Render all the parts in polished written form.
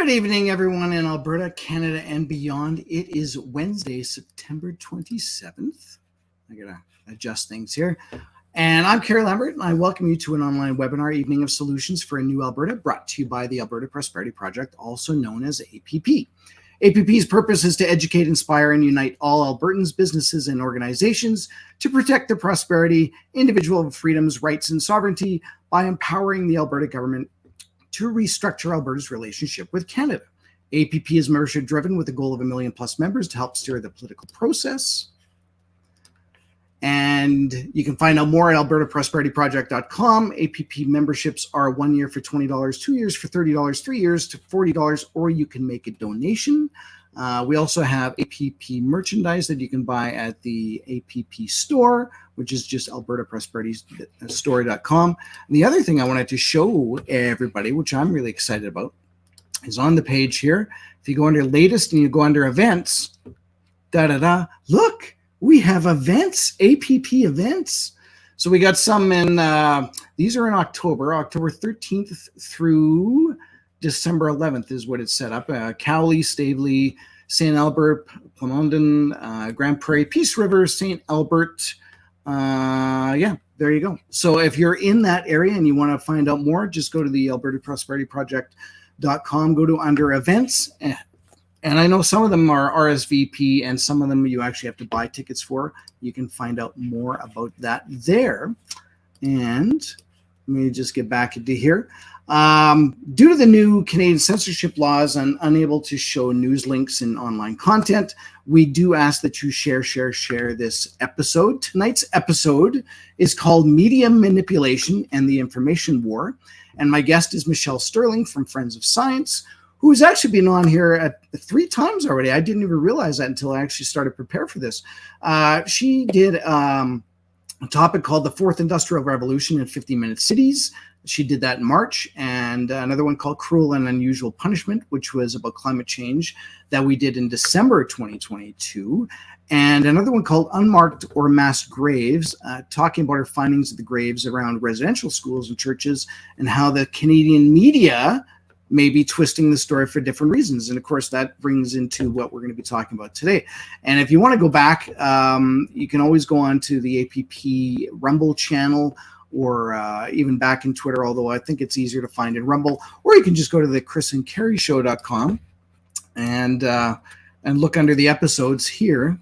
Good evening, everyone in Alberta, Canada, and beyond. It is Wednesday, September 27th. I gotta adjust things here. And I'm Kerry Lambert, and I welcome you to an online webinar, Evening of Solutions for a New Alberta, brought to you by the Alberta Prosperity Project, also known as APP. APP's purpose is to educate, inspire, and unite all Albertans, businesses, and organizations to protect their prosperity, individual freedoms, rights, and sovereignty by empowering the Alberta government to restructure Alberta's relationship with Canada. APP is membership-driven with a goal of 1 million plus members to help steer the political process. And you can find out more at albertaprosperityproject.com. APP memberships are 1 year for $20, 2 years for $30, 3 years to $40, or you can make a donation. We also have APP merchandise that you can buy at the APP store, which is just albertaprosperitystore.com. And the other thing I wanted to show everybody, which I'm really excited about, is on the page here. If you go under latest and you go under events, look, we have events, APP events. So we got some in, these are in October 13th through December 11th is what it's set up. Cowley, Staveley, St. Albert, Plamondon, Grand Prairie, Peace River, St. Albert. Yeah, there you go. So if you're in that area and you want to find out more, just go to the albertaprosperityproject.com, go to under events. And I know some of them are RSVP and some of them you actually have to buy tickets for. You can find out more about that there. And let me just get back into here. Due to the new Canadian censorship laws and unable to show news links in online content, we do ask that you share this episode. Tonight's episode is called Media Manipulation and the Information War. And my guest is Michelle Stirling from Friends of Science, who's actually been on here at 3 times already. I didn't even realize that until I actually started to prepare for this. She did a topic called The Fourth Industrial Revolution in 50-Minute Cities. She did that in March, and another one called Cruel and Unusual Punishment, which was about climate change, that we did in December 2022, and another one called Unmarked or Mass Graves, talking about her findings of the graves around residential schools and churches and how the Canadian media may be twisting the story for different reasons. And of course, that brings into what we're going to be talking about today. And if you want to go back, you can always go on to the APP Rumble channel, or even back in Twitter, although I think it's easier to find in Rumble, or you can just go to the chrisandkerryshow.com and look under the episodes here.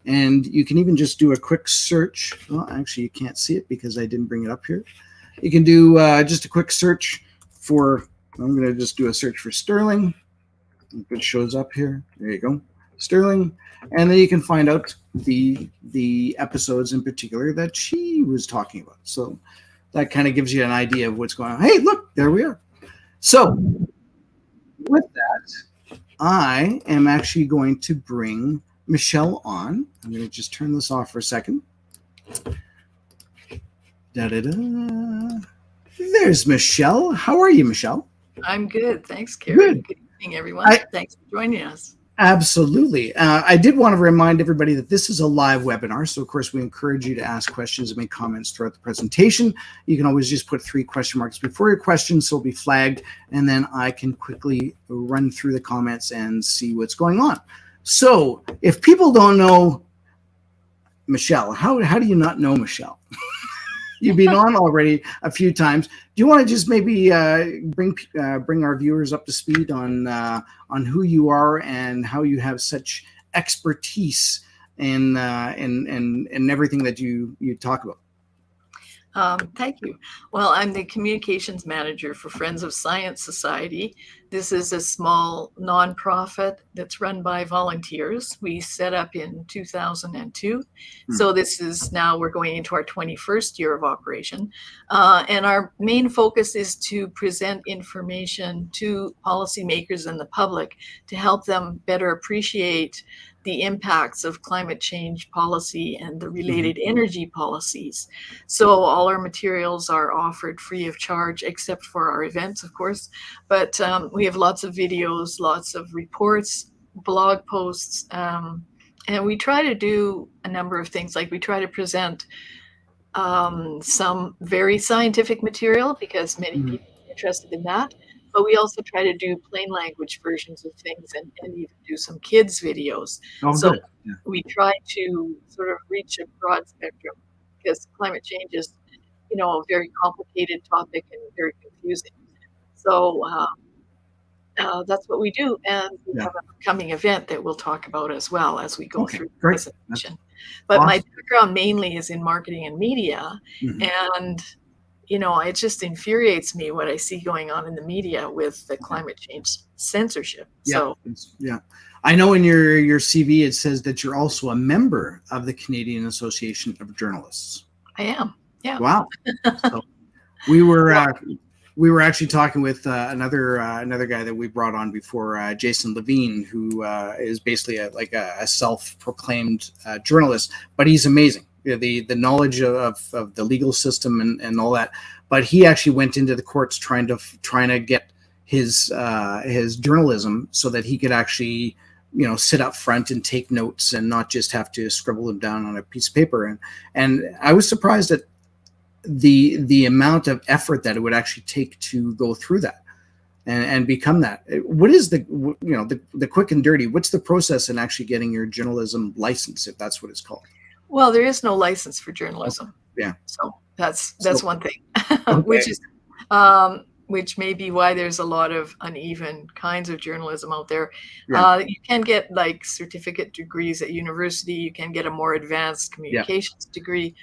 And you can even just do a quick search. Well, actually, you can't see it because I didn't bring it up here. You can do just a quick search for, I'm going to just do a search for Stirling. If it shows up here, there you go, Stirling. And then you can find out the episodes in particular that she was talking about. So that kind of gives you an idea of what's going on. Hey, look, there we are. So with that, I am actually going to bring Michelle on. I'm going to just turn this off for a second. There's Michelle. How are you, Michelle? I'm good. Thanks, Kerry. Good evening, everyone. Thanks for joining us. Absolutely. I did want to remind everybody that this is a live webinar. So, of course, we encourage you to ask questions and make comments throughout the presentation. You can always just put 3 question marks before your questions, so it'll be flagged, and then I can quickly run through the comments and see what's going on. So, if people don't know Michelle, how do you not know Michelle? You've been on already a few times. Do you want to just maybe bring our viewers up to speed on who you are and how you have such expertise in everything that you talk about? Thank you. Well, I'm the communications manager for Friends of Science Society. This is a small nonprofit that's run by volunteers. We set up in 2002. So this is now, we're going into our 21st year of operation. And our main focus is to present information to policymakers and the public to help them better appreciate the impacts of climate change policy and the related energy policies. So all our materials are offered free of charge, except for our events, of course. But we have lots of videos, lots of reports, blog posts, and we try to do a number of things. Like we try to present some very scientific material because many people are interested in that. but we also try to do plain language versions of things and even do some kids videos. Oh, So good. Yeah. we try to sort of reach a broad spectrum because climate change is, a very complicated topic and very confusing. So that's what we do. And we Yeah. have an upcoming event that we'll talk about as well as we go Okay, through the great. presentation. But my Awesome. background mainly is in marketing and media. Mhm. And, it just infuriates me what I see going on in the media with the climate change censorship. Yeah. So, Yeah. I know in your CV it says that you're also a member of the Canadian Association of Journalists. I am. Yeah. Wow. So we were Yeah. we were actually talking with another guy that we brought on before, Jason Levine, who is basically a self-proclaimed journalist, but he's amazing. The knowledge of the legal system and all that. But he actually went into the courts trying to get his journalism so that he could actually sit up front and take notes and not just have to scribble them down on a piece of paper. And I was surprised at the amount of effort that it would actually take to go through that and become that. What is the quick and dirty? What's the process in actually getting your journalism license, if that's what it's called? Well, there is no license for journalism. Yeah. So that's one thing, Okay. which may be why there's a lot of uneven kinds of journalism out there. Yeah. You can get like certificate degrees at university. You can get a more advanced communications degree,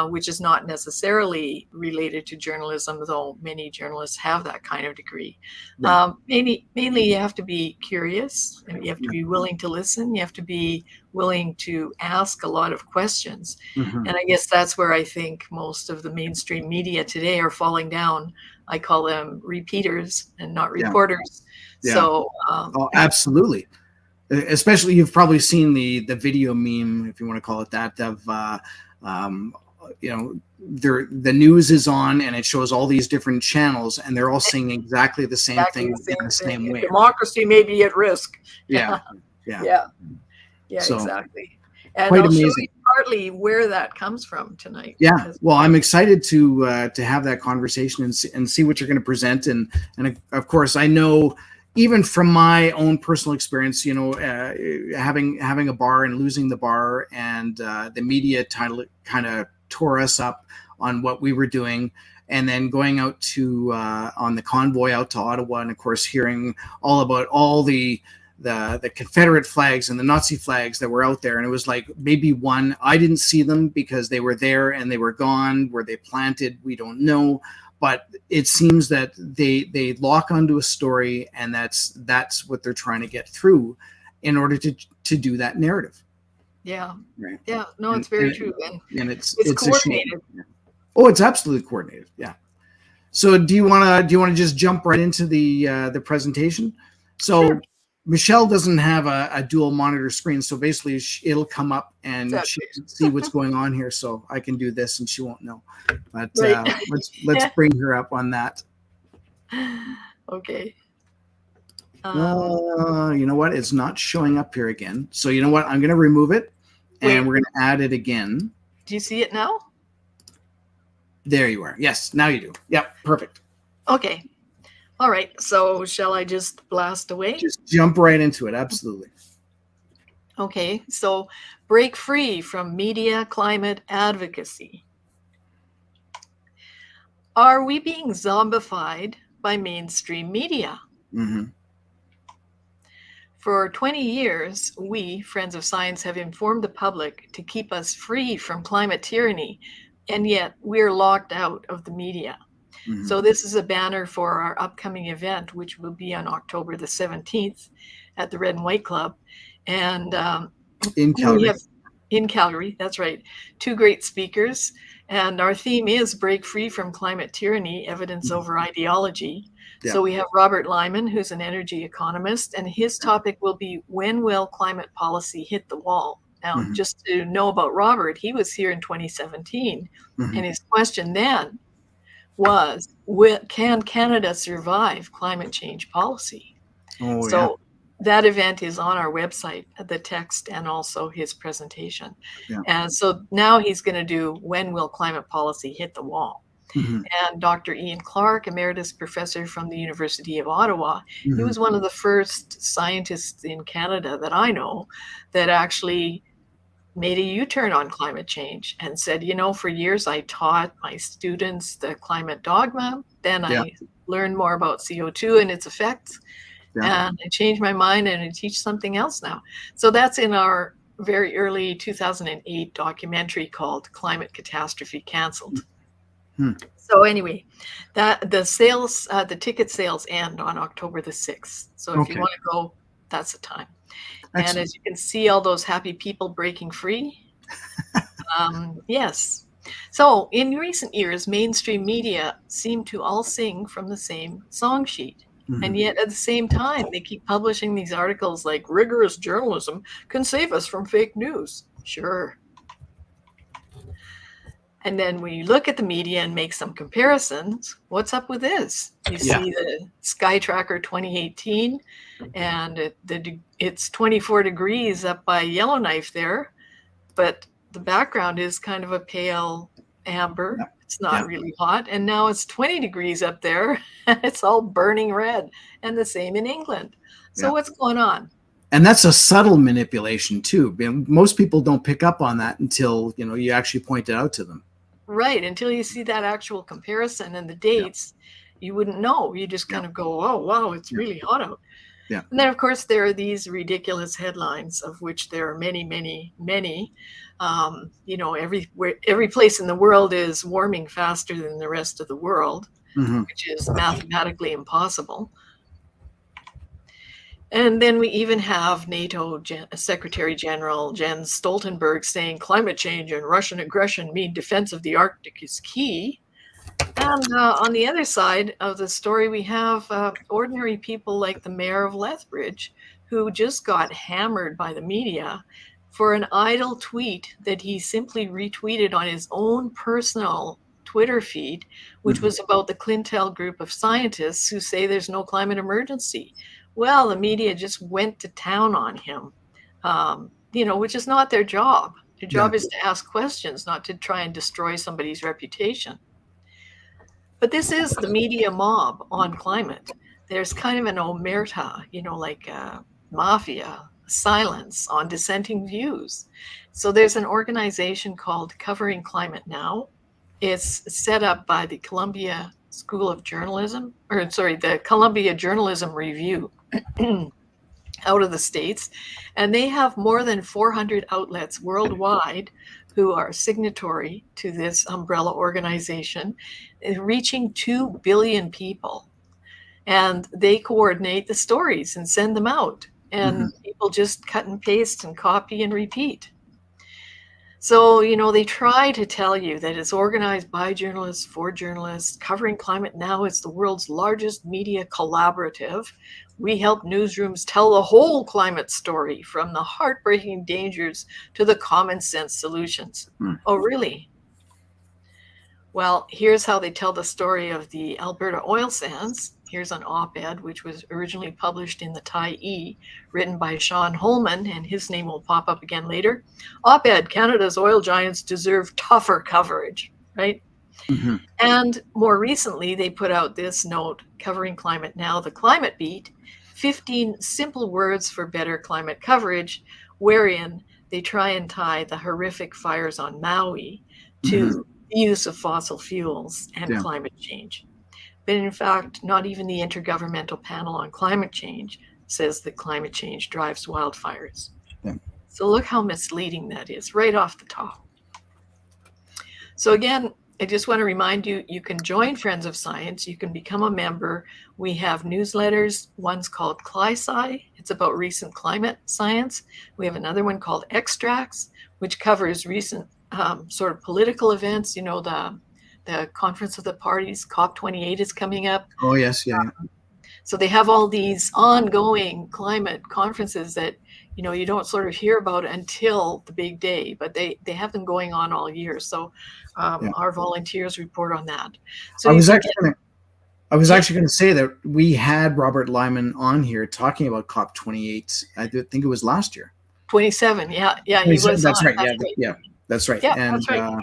which is not necessarily related to journalism, though many journalists have that kind of degree. Yeah. Mainly you have to be curious, and you have to be willing to listen. You have to be willing to ask a lot of questions. Mhm. And I guess that's where I think most of the mainstream media today are falling down. I call them repeaters and not reporters. Yeah. So, Oh, absolutely. Especially, you've probably seen the video meme, if you want to call it that, of the news is on and it shows all these different channels and they're all saying exactly the same thing in the same way. Democracy may be at risk. Yeah. Yeah, So, exactly. And quite I'll show amazing. you partly where that comes from tonight. Yeah, well, I'm excited to have that conversation and see what you're going to present, and of course, I know even from my own personal experience, having a bar and losing the bar, and the media kind of tore us up on what we were doing, and then going out to on the convoy out to Ottawa, and of course, hearing all about all the Confederate flags and the Nazi flags that were out there. And it was like maybe one, I didn't see them because they were there and they were gone. Were they planted? We don't know. But it seems that they lock onto a story, and that's what they're trying to get through in order to do that narrative. Yeah. Right. Yeah. No, it's very true. And it's coordinated. Oh, it's absolutely coordinated. Yeah. So do you want to just jump right into the presentation? So Sure. Michelle doesn't have a dual monitor screen, so basically it'll come up and she can see what's going on here. So I can do this and she won't know. But Right. let's bring her up on that. Okay. You know what? It's not showing up here again. So you know what? I'm going to remove it, and we're going to add it again. Do you see it now? There you are. Yes, now you do. Yep, perfect. Okay. All right. So shall I just blast away? Just jump right into it. Absolutely. Okay. So break free from media climate advocacy. Are we being zombified by mainstream media? Mm-hmm. For 20 years, we, Friends of Science, have informed the public to keep us free from climate tyranny, and yet we're locked out of the media. Mm-hmm. So this is a banner for our upcoming event, which will be on October the 17th at the Red and White Club. And in Calgary. In Calgary, that's right. 2 great speakers. And our theme is Break Free from Climate Tyranny, Evidence over Ideology. Yeah. So we have Robert Lyman, who's an energy economist, and his topic will be, when will climate policy hit the wall? Now, just to know about Robert, he was here in 2017, and his question then was, can Canada survive climate change policy? So that event is on our website, the text and also his presentation. Yeah. And so now he's going to do, when will climate policy hit the wall? Mhm. And Dr. Ian Clark, emeritus professor from the University of Ottawa, he Mhm. was one of the first scientists in Canada that I know that actually made a U-turn on climate change and said, for years I taught my students the climate dogma. Then Yeah. I learned more about CO2 and its effects. Yeah. And I changed my mind and I teach something else now. So that's in our very early 2008 documentary called Climate Catastrophe Cancelled. Hmm. So anyway, that the ticket sales end on October the 6th. So if you Okay. want to go, that's the time. And Excellent. as you can see, all those happy people breaking free. Yes. So in recent years, mainstream media seem to all sing from the same song sheet. And Mhm. yet at the same time, they keep publishing these articles like rigorous journalism can save us from fake news. Sure. And then when you look at the media and make some comparisons, what's up with this? You Yeah. see the Sky Tracker 2018, and it's 24 degrees up by Yellowknife there, but the background is kind of a pale amber. Yeah. It's not Yeah. really hot. And now it's 20 degrees up there, and it's all burning red. And the same in England. So Yeah. what's going on? And that's a subtle manipulation too. Most people don't pick up on that until you actually point it out to them. Right. Until you see that actual comparison and the Yeah. dates, you wouldn't know. You just kind Yeah. of go, oh, wow, it's Yeah. really hot out. Yeah. And then, of course, there are these ridiculous headlines, of which there are many, many, many. Every place in the world is warming faster than the rest of the world, Mhm. which is mathematically impossible. And then we even have NATO Secretary General Jens Stoltenberg saying climate change and Russian aggression mean defense of the Arctic is key. And on the other side of the story, we have ordinary people like the mayor of Lethbridge, who just got hammered by the media for an idle tweet that he simply retweeted on his own personal Twitter feed, which Mhm. was about the Clintel group of scientists who say there's no climate emergency. Well, the media just went to town on him, which is not their job. Their Yeah. job is to ask questions, not to try and destroy somebody's reputation. But this is the media mob on climate. There's kind of an omerta, like a mafia, silence on dissenting views. So there's an organization called Covering Climate Now. It's set up by the Columbia School of Journalism, the Columbia Journalism Review out of the States. And they have more than 400 outlets worldwide who are signatory to this umbrella organization, reaching 2 billion people. And they coordinate the stories and send them out. And people just cut and paste and copy and repeat. So, they try to tell you that it's organized by journalists for journalists. Covering Climate Now is the world's largest media collaborative. We help newsrooms tell the whole climate story, from the heartbreaking dangers to the common sense solutions. Oh, really? Well, here's how they tell the story of the Alberta oil sands. Here's an op-ed, which was originally published in the Tyee, written by Sean Holman, and his name will pop up again later. Op-ed, Canada's oil giants deserve tougher coverage, right? Mm-hmm. And more recently, they put out this note, Covering Climate Now, the Climate Beat, 15 simple words for better climate coverage, wherein they try and tie the horrific fires on Maui to the use of fossil fuels and climate change. But in fact, not even the Intergovernmental Panel on Climate Change says that climate change drives wildfires. Yeah. So look how misleading that is right off the top. So again, I just want to remind you, you can join Friends of Science. You can become a member. We have newsletters. One's called CliSci. It's about recent climate science. We have another one called Extracts, which covers recent sort of political events. The Conference of the Parties, COP28 is coming up. Oh, yes. Yeah. So they have all these ongoing climate conferences that, you don't sort of hear about until the big day, but they have them going on all year. So our volunteers report on that. So I was actually going to say that we had Robert Lyman on here talking about COP28. I think it was last year. 27. Yeah. He was. That's right. Yeah. That's right. Yeah, And that's right.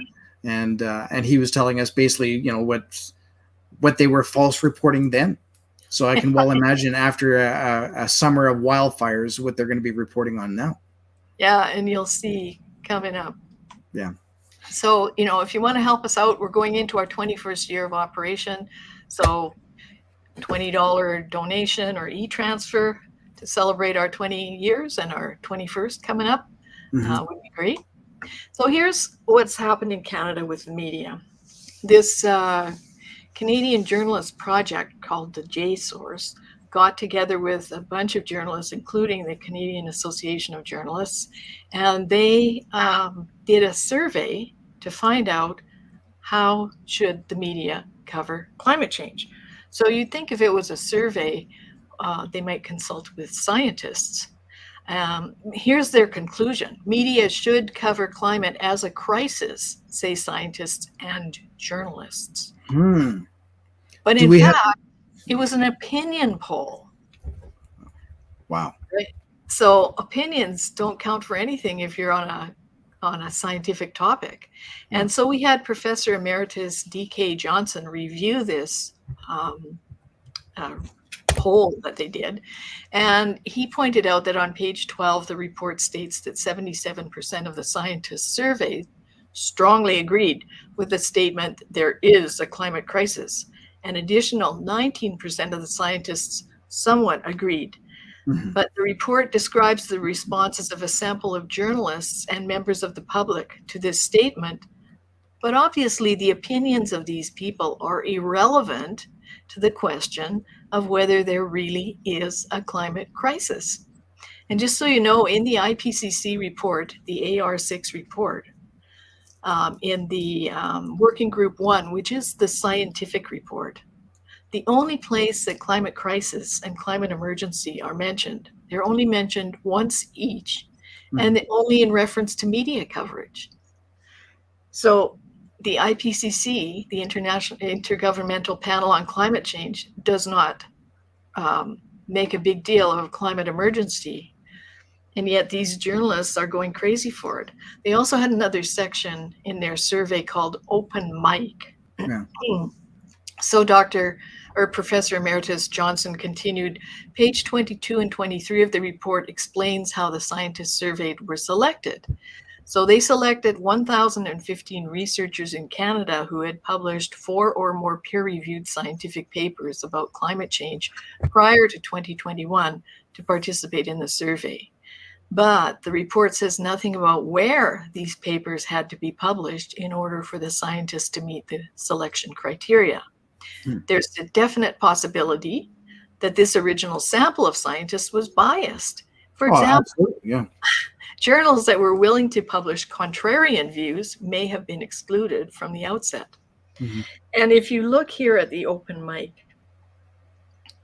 and he was telling us basically, what they were false reporting then. So I can well imagine after a summer of wildfires, what they're going to be reporting on now. Yeah, and you'll see coming up. Yeah. So, if you want to help us out, we're going into our 21st year of operation. So $20 donation or e-transfer to celebrate our 20 years and our 21st coming up would be great. So here's what's happened in Canada with the media. This Canadian journalist project called the J-Source got together with a bunch of journalists, including the Canadian Association of Journalists, and they did a survey to find out how should the media cover climate change. So you'd think if it was a survey, they might consult with scientists. Here's their conclusion. Media should cover climate as a crisis, say scientists and journalists. But in fact, it was an opinion poll. Wow. Right? So opinions don't count for anything if you're on a scientific topic. And so we had Professor Emeritus D.K. Johnson review this poll that they did. And he pointed out that on page 12, the report states that 77% of the scientists surveyed strongly agreed with the statement, there is a climate crisis. An additional 19% of the scientists somewhat agreed. But the report describes the responses of a sample of journalists and members of the public to this statement. But obviously, the opinions of these people are irrelevant to the question of whether there really is a climate crisis. And just so you know, in the IPCC report, the AR6 report, in the Working Group 1, which is the scientific report, the only place that climate crisis and climate emergency are mentioned, they're only mentioned once each, and only in reference to media coverage. So the IPCC, the Intergovernmental Panel on Climate Change, does not make a big deal of a climate emergency. And yet these journalists are going crazy for it. They also had another section in their survey called Open Mic. Yeah. So Professor Emeritus Johnson continued, page 22 and 23 of the report explains how the scientists surveyed were selected. So they selected 1,015 researchers in Canada who had published 4 or more peer-reviewed scientific papers about climate change prior to 2021 to participate in the survey. But the report says nothing about where these papers had to be published in order for the scientists to meet the selection criteria. There's a definite possibility that this original sample of scientists was biased. For example, journals that were willing to publish contrarian views may have been excluded from the outset. And if you look here at the Open Mic,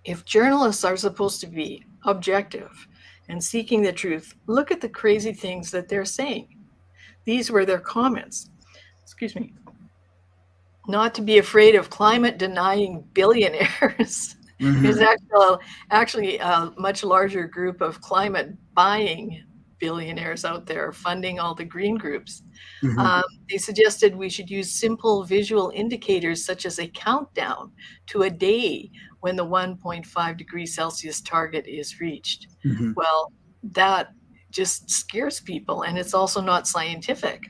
if journalists are supposed to be objective and seeking the truth, look at the crazy things that they're saying. These were their comments. Excuse me. Not to be afraid of climate denying billionaires. There's actually a much larger group of climate buying billionaires out there funding all the green groups. They suggested we should use simple visual indicators such as a countdown to a day when the 1.5 degrees Celsius target is reached. Well, that just scares people, and it's also not scientific.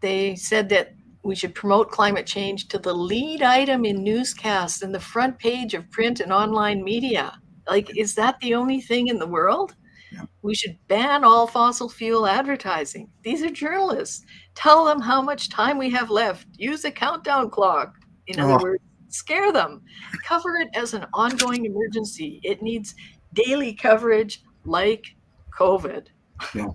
They said that we should promote climate change to the lead item in newscasts and the front page of print and online media. Like, is that the only thing in the world? Yeah. We should ban all fossil fuel advertising. These are journalists. Tell them how much time we have left. Use a countdown clock. In other words, scare them. Cover it as an ongoing emergency. It needs daily coverage like COVID. Yeah.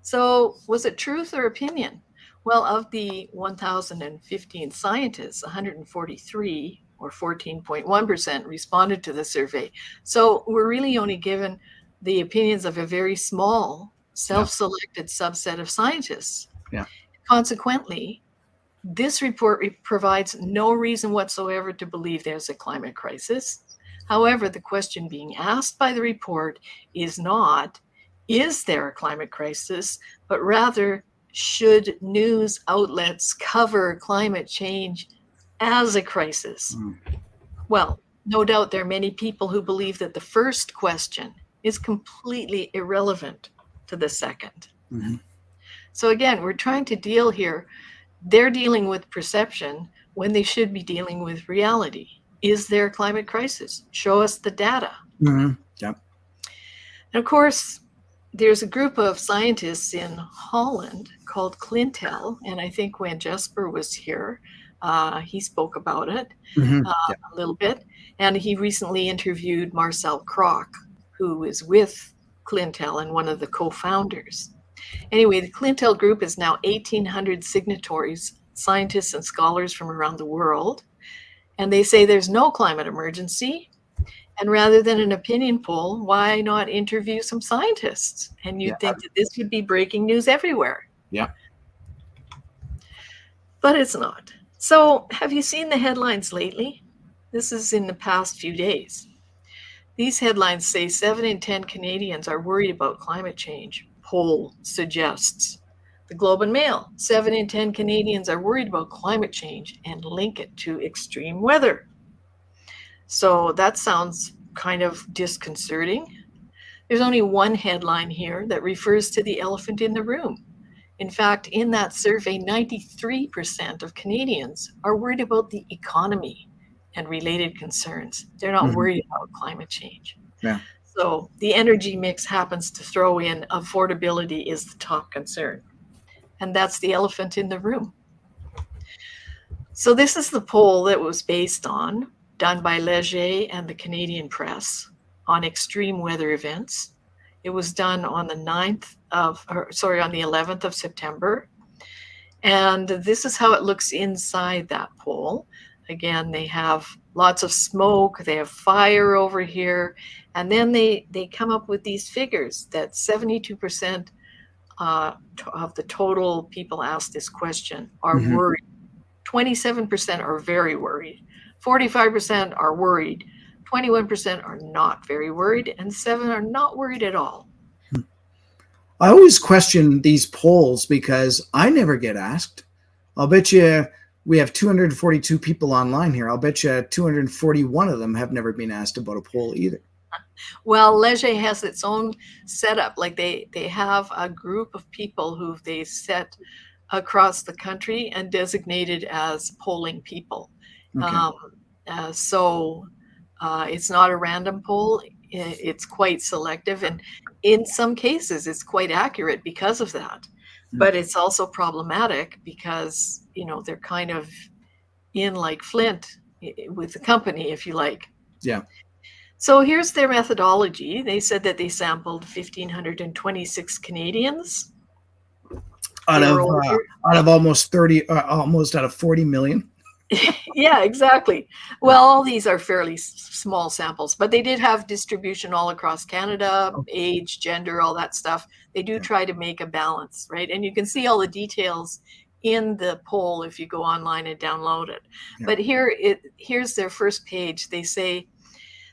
So was it truth or opinion? Well, of the 1,015 scientists, 143 or 14.1% responded to the survey. So we're really only given the opinions of a very small self-selected subset of scientists. Yeah. Consequently, this report provides no reason whatsoever to believe there's a climate crisis. However, the question being asked by the report is not, is there a climate crisis, but rather, should news outlets cover climate change as a crisis? Well, no doubt there are many people who believe that the first question is completely irrelevant to the second. Mm-hmm. So again, we're trying to deal here. They're dealing with perception when they should be dealing with reality. Is there a climate crisis? Show us the data. Mm-hmm. Yep. And of course, there's a group of scientists in Holland called Clintel, and I think when Jesper was here, he spoke about it Mm-hmm. Yep. a little bit. And he recently interviewed Marcel Kroc, who is with Clintel and one of the co-founders. Anyway, the Clintel group is now 1,800 signatories, scientists and scholars from around the world. And they say there's no climate emergency. And rather than an opinion poll, why not interview some scientists? And you'd think that this would be breaking news everywhere. Yeah. But it's not. So have you seen the headlines lately? This is in the past few days. These headlines say 7 in 10 Canadians are worried about climate change. Poll suggests. The Globe and Mail, 7 in 10 Canadians are worried about climate change and link it to extreme weather. So that sounds kind of disconcerting. There's only one headline here that refers to the elephant in the room. In fact, in that survey, 93% of Canadians are worried about the economy and related concerns. They're not worried about climate change. Yeah. So the energy mix happens to throw in affordability is the top concern. And that's the elephant in the room. So this is the poll that was done by Leger and the Canadian Press on extreme weather events. It was done on the 11th of September. And this is how it looks inside that poll. Again, they have lots of smoke, they have fire over here, and then they come up with these figures that 72% of the total people asked this question are worried. 27% are very worried. 45% are worried. 21% are not very worried, and 7 are not worried at all. I always question these polls because I never get asked. I'll bet you we have 242 people online here. I'll bet you 241 of them have never been asked about a poll either. Well, Leger has its own setup. Like they have a group of people who they set across the country and designated as polling people. Okay. So it's not a random poll. It's quite selective. And in some cases, it's quite accurate because of that. But it's also problematic because, they're kind of in like Flint with the company, if you like. Yeah. So here's their methodology. They said that they sampled 1,526 Canadians. Out of almost 30, almost out of 40 million. Yeah, exactly. Well, all these are fairly small samples, but they did have distribution all across Canada, age, gender, all that stuff. They do try to make a balance, right? And you can see all the details in the poll if you go online and download it. Yeah. But here's their first page. They say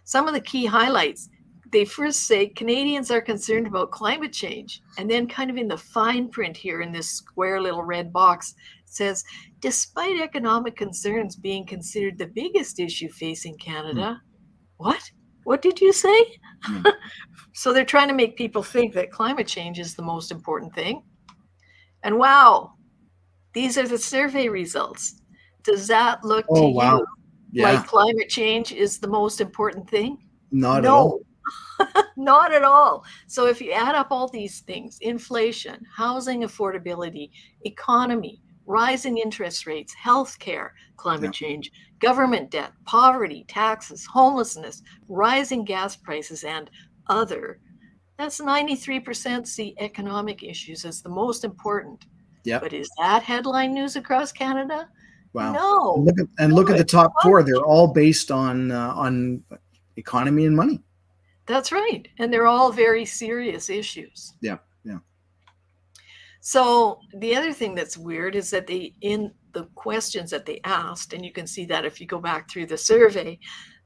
some of the key highlights. They first say Canadians are concerned about climate change. And then kind of in the fine print here in this square little red box, it says, despite economic concerns being considered the biggest issue facing Canada. What did you say? So they're trying to make people think that climate change is the most important thing. And wow, these are the survey results. Does that look to you like climate change is the most important thing? Not at all. Not at all. So if you add up all these things, inflation, housing affordability, economy, rising interest rates, healthcare, climate change, government debt, poverty, taxes, homelessness, rising gas prices, and other, that's 93% see economic issues as the most important. Yeah. But is that headline news across Canada? Wow. No. Look at the top 4. They're all based on economy and money. That's right. And they're all very serious issues. Yeah. So the other thing that's weird is that in the questions that they asked, and you can see that if you go back through the survey,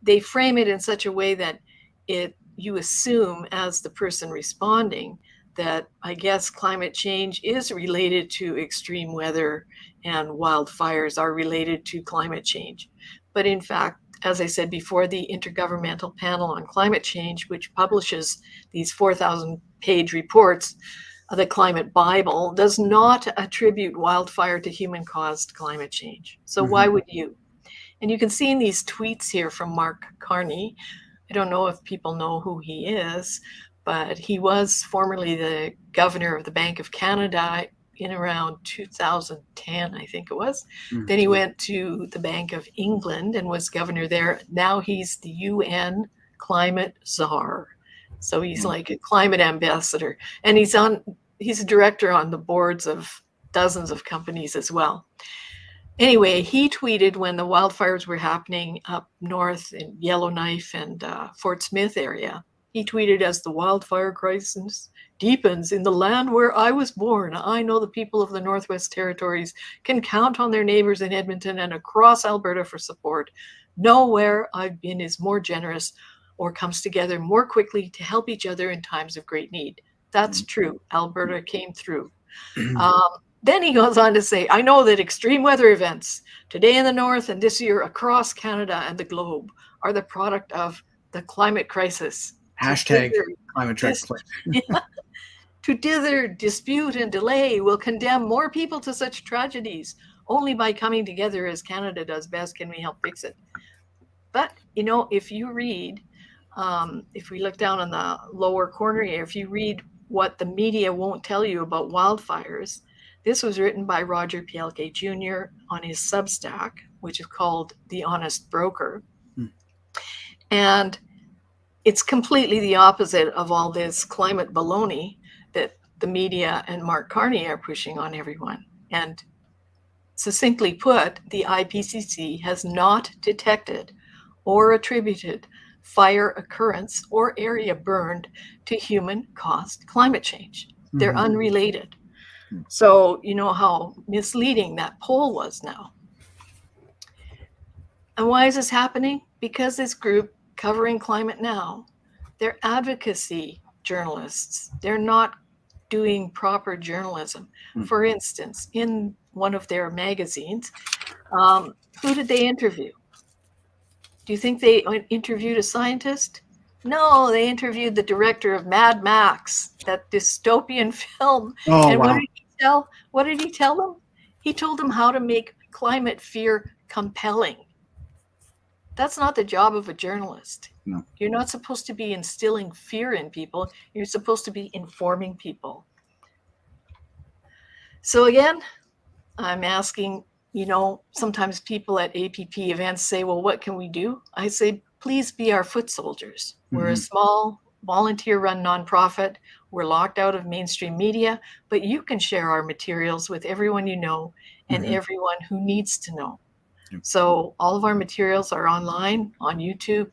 they frame it in such a way that you assume as the person responding that I guess climate change is related to extreme weather and wildfires are related to climate change. But in fact, as I said before, the Intergovernmental Panel on Climate Change, which publishes these 4,000-page reports, the Climate Bible, does not attribute wildfire to human-caused climate change. So why would you? And you can see in these tweets here from Mark Carney, I don't know if people know who he is, but he was formerly the governor of the Bank of Canada in around 2010, I think it was. Then he went to the Bank of England and was governor there. Now he's the UN climate czar. So he's like a climate ambassador. And he's a director on the boards of dozens of companies as well. Anyway, he tweeted when the wildfires were happening up north in Yellowknife and Fort Smith area. He tweeted, as the wildfire crisis deepens in the land where I was born, I know the people of the Northwest Territories can count on their neighbors in Edmonton and across Alberta for support. Nowhere I've been is more generous or comes together more quickly to help each other in times of great need. That's true. Alberta came through. Then he goes on to say, I know that extreme weather events today in the north and this year across Canada and the globe are the product of the climate crisis. Hashtag climate crisis. To dither, dispute, and delay will condemn more people to such tragedies. Only by coming together as Canada does best can we help fix it. But, you know, if you read, if we look down in the lower corner here, if you read what the media won't tell you about wildfires, this was written by Roger Pielke Jr. on his Substack, which is called The Honest Broker. And it's completely the opposite of all this climate baloney that the media and Mark Carney are pushing on everyone. And succinctly put, the IPCC has not detected or attributed fire occurrence or area burned to human-caused climate change. They're unrelated. So you know how misleading that poll was now. And why is this happening? Because this group covering climate now, they're advocacy journalists. They're not doing proper journalism. For instance, in one of their magazines, who did they interview? Do you think they interviewed a scientist? No, they interviewed the director of Mad Max, that dystopian film. Oh, wow. What did he tell them? He told them how to make climate fear compelling. That's not the job of a journalist. No. You're not supposed to be instilling fear in people. You're supposed to be informing people. So again, I'm asking, you know, sometimes people at APP events say, well, what can we do? I say, please be our foot soldiers. We're a small volunteer-run nonprofit. We're locked out of mainstream media, but you can share our materials with everyone you know and everyone who needs to know. So all of our materials are online, on YouTube,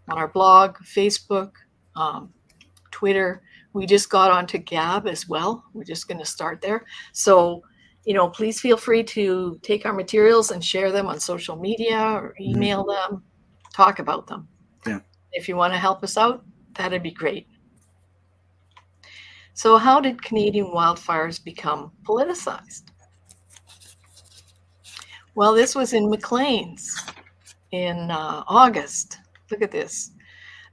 on our blog, Facebook, Twitter. We just got onto Gab as well. We're just going to start there. So, you know, please feel free to take our materials and share them on social media or email them, talk about them. Yeah. If you want to help us out, that'd be great. So how did Canadian wildfires become politicized? Well, this was in Maclean's in August. Look at this.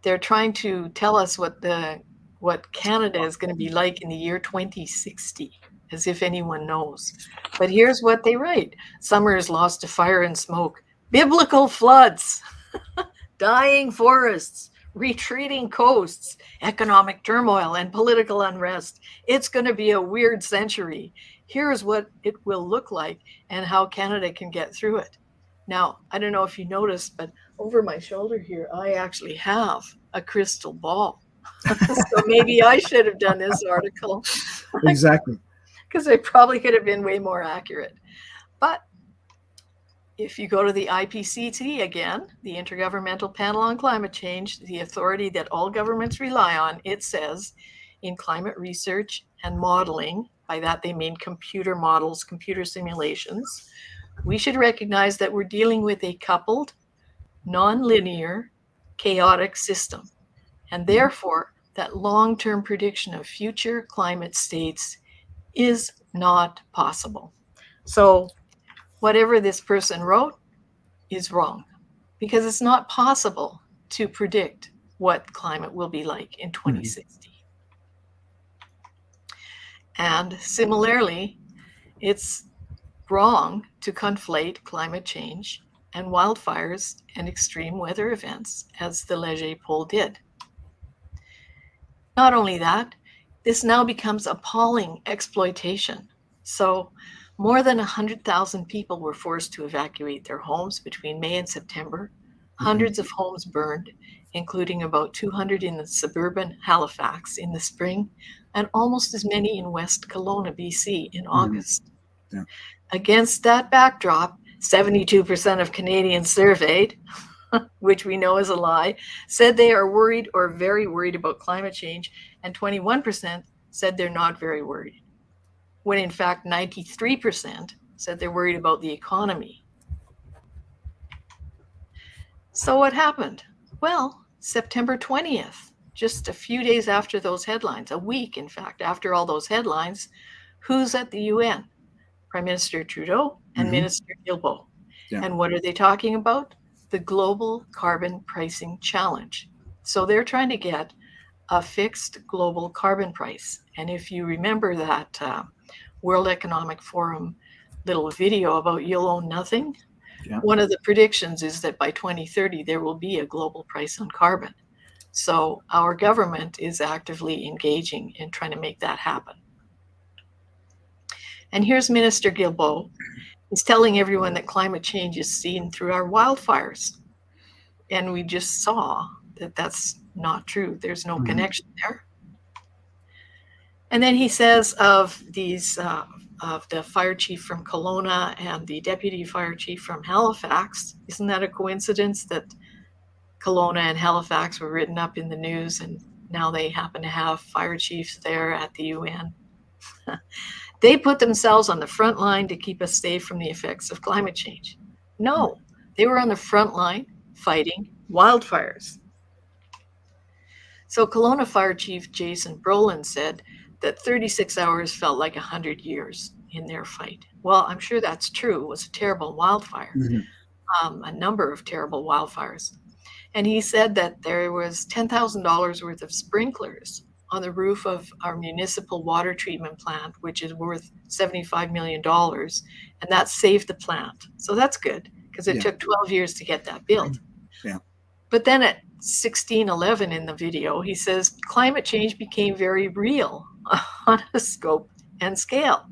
They're trying to tell us what Canada is going to be like in the year 2060, as if anyone knows. But here's what they write. Summer is lost to fire and smoke. Biblical floods, dying forests, retreating coasts, economic turmoil, and political unrest. It's going to be a weird century. Here's what it will look like and how Canada can get through it. Now, I don't know if you noticed, but over my shoulder here, I actually have a crystal ball. So maybe I should have done this article. Exactly. Because it probably could have been way more accurate. But if you go to the IPCC again, the Intergovernmental Panel on Climate Change, the authority that all governments rely on, it says in climate research and modeling, by that they mean computer models, computer simulations, we should recognize that we're dealing with a coupled, non-linear, chaotic system. And therefore, that long-term prediction of future climate states is not possible. So whatever this person wrote is wrong, because it's not possible to predict what climate will be like in 2060. And similarly, it's wrong to conflate climate change and wildfires and extreme weather events, as the Leger poll did. Not only that, this now becomes appalling exploitation. So more than 100,000 people were forced to evacuate their homes between May and September. Hundreds of homes burned, including about 200 in the suburban Halifax in the spring, and almost as many in West Kelowna, BC in August. Yeah. Against that backdrop, 72% of Canadians surveyed, which we know is a lie, said they are worried or very worried about climate change, and 21% said they're not very worried, when in fact 93% said they're worried about the economy. So what happened? Well, September 20th, just a few days after those headlines, a week in fact after all those headlines, who's at the UN? Prime Minister Trudeau and Minister Guilbeault. Yeah. And what are they talking about? The global carbon pricing challenge. So they're trying to get a fixed global carbon price. And if you remember that World Economic Forum little video about you'll own nothing, one of the predictions is that by 2030, there will be a global price on carbon. So our government is actively engaging in trying to make that happen. And here's Minister Guilbeault. He's telling everyone that climate change is seen through our wildfires. And we just saw that that's not true. There's no connection there. And then he says of these, of the fire chief from Kelowna and the deputy fire chief from Halifax, isn't that a coincidence that Kelowna and Halifax were written up in the news and now they happen to have fire chiefs there at the UN? They put themselves on the front line to keep us safe from the effects of climate change. No, they were on the front line fighting wildfires. So Kelowna Fire Chief Jason Brolin said that 36 hours felt like 100 years in their fight. Well, I'm sure that's true. It was a terrible wildfire, a number of terrible wildfires. And he said that there was $10,000 worth of sprinklers on the roof of our municipal water treatment plant, which is worth $75 million. And that saved the plant. So that's good, because it took 12 years to get that built. Yeah. But then at 16:11 in the video, he says climate change became very real on a scope and scale.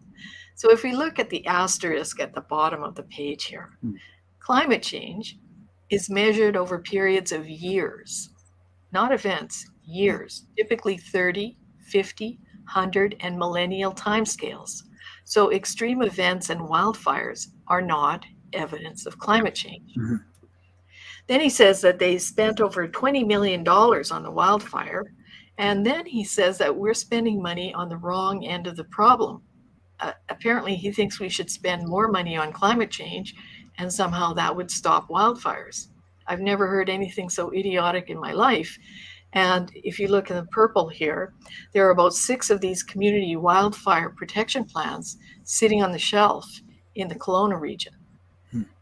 So if we look at the asterisk at the bottom of the page here, climate change is measured over periods of years, not events, years, typically 30, 50, 100, and millennial timescales. So extreme events and wildfires are not evidence of climate change. Then he says that they spent over $20 million on the wildfire. And then he says that we're spending money on the wrong end of the problem. Apparently, he thinks we should spend more money on climate change, and somehow that would stop wildfires. I've never heard anything so idiotic in my life. And if you look in the purple here, there are about 6 of these community wildfire protection plans sitting on the shelf in the Kelowna region.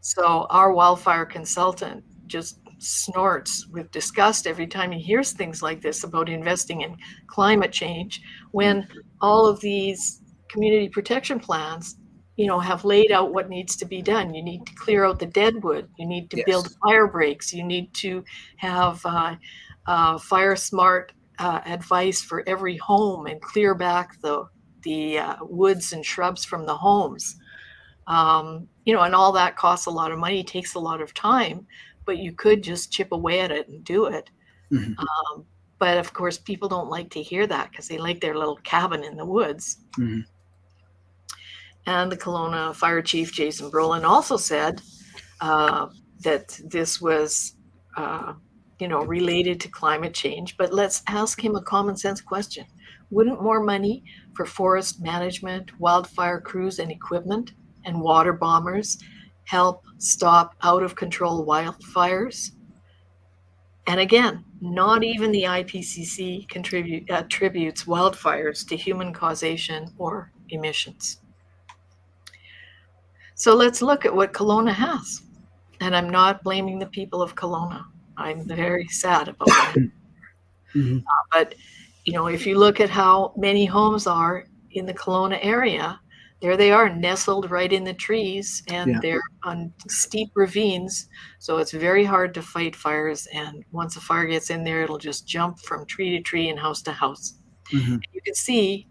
So our wildfire consultant just snorts with disgust every time he hears things like this about investing in climate change, when all of these community protection plans, you know, have laid out what needs to be done. You need to clear out the dead wood. You need to build fire breaks. You need to have fire smart advice for every home and clear back the woods and shrubs from the homes. You know, and all that costs a lot of money, takes a lot of time, but you could just chip away at it and do it. But of course, people don't like to hear that because they like their little cabin in the woods. And the Kelowna Fire Chief, Jason Brolin, also said that this was, you know, related to climate change. But let's ask him a common sense question. Wouldn't more money for forest management, wildfire crews and equipment, and water bombers help stop out of control wildfires? And again, Not even the IPCC attributes wildfires to human causation or emissions. So let's look at what Kelowna has. And I'm not blaming the people of Kelowna. I'm very sad about that. But, if you look at how many homes are in the Kelowna area, there they are, nestled right in the trees, and they're on steep ravines. So it's very hard to fight fires. And once a fire gets in there, it'll just jump from tree to tree and house to house. You can see,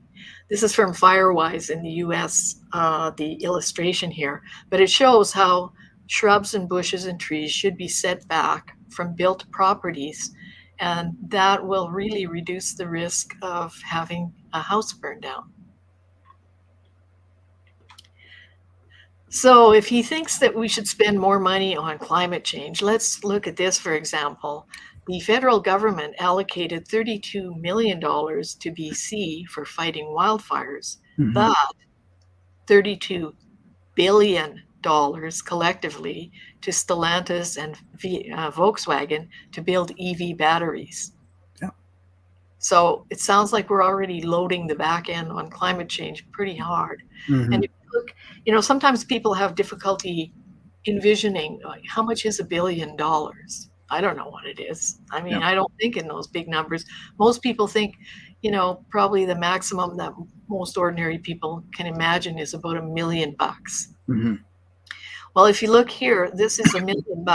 this is from Firewise in the US, the illustration here, but it shows how shrubs and bushes and trees should be set back from built properties. And that will really reduce the risk of having a house burned down. So if he thinks that we should spend more money on climate change, let's look at this, for example. The federal government allocated $32 million to BC for fighting wildfires, but $32 billion collectively to Stellantis and Volkswagen to build EV batteries. So it sounds like we're already loading the back end on climate change pretty hard. And if you look, sometimes people have difficulty envisioning, like, how much is $1 billion? I don't know what it is. I mean, I don't think in those big numbers. Most people think, probably the maximum that most ordinary people can imagine is about $1 million. Well, if you look here, this is $1 million,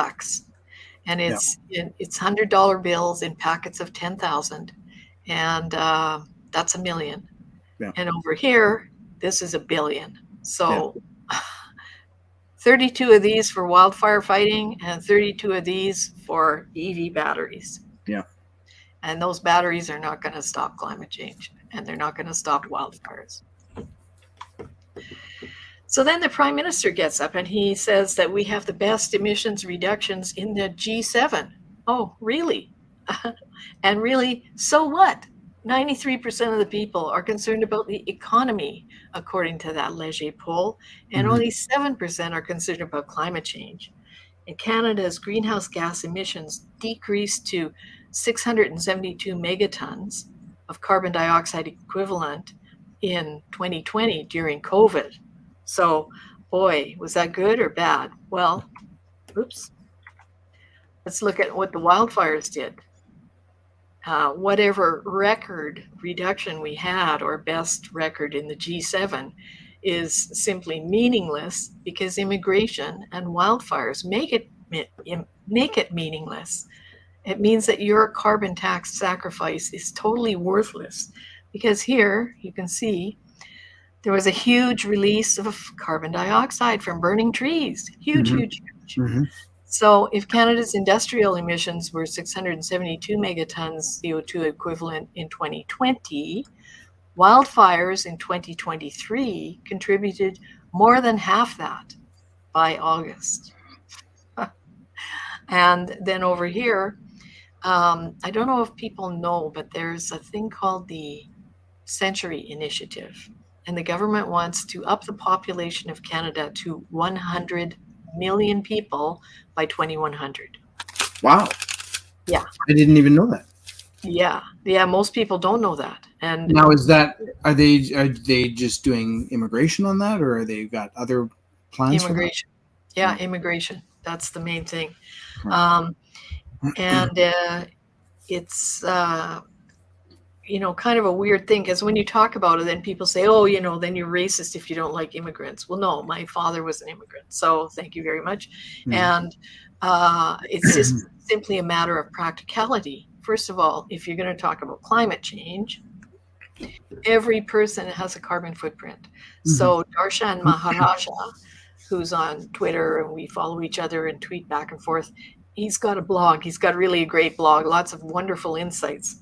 and it's $100 bills in packets of 10,000, and that's $1 million. And over here, this is $1 billion. So 32 of these for wildfire fighting, and 32 of these for EV batteries. And those batteries are not going to stop climate change, and they're not going to stop wildfires. So then the Prime Minister gets up and he says that we have the best emissions reductions in the G7. Oh, really? And really, so what? 93% of the people are concerned about the economy, according to that Leger poll, and only 7% are concerned about climate change. And Canada's greenhouse gas emissions decreased to 672 megatons of carbon dioxide equivalent in 2020 during COVID. So, boy, was that good or bad? Well, let's look at what the wildfires did. Whatever record reduction we had, or best record in the G7, is simply meaningless because immigration and wildfires make it meaningless. It means that your carbon tax sacrifice is totally worthless, because here you can see there was a huge release of carbon dioxide from burning trees. Huge. So if Canada's industrial emissions were 672 megatons CO2 equivalent in 2020, wildfires in 2023 contributed more than half that by August. And then over here, I don't know if people know, but there's a thing called the Century Initiative. And the government wants to up the population of Canada to 100 million people by 2100. Wow. Yeah. I didn't even know that. Yeah. Most people don't know that. And now, are they just doing immigration on that, or are they got other plans? Immigration. Yeah, immigration. That's the main thing. It's kind of a weird thing, because when you talk about it, then people say, oh, then you're racist if you don't like immigrants. Well, no, my father was an immigrant, so thank you very much. And it's just simply a matter of practicality. First of all, if you're going to talk about climate change, every person has a carbon footprint. So Darshan Maharaja, who's on Twitter, and we follow each other and tweet back and forth, he's got a blog. He's got really a great blog, lots of wonderful insights.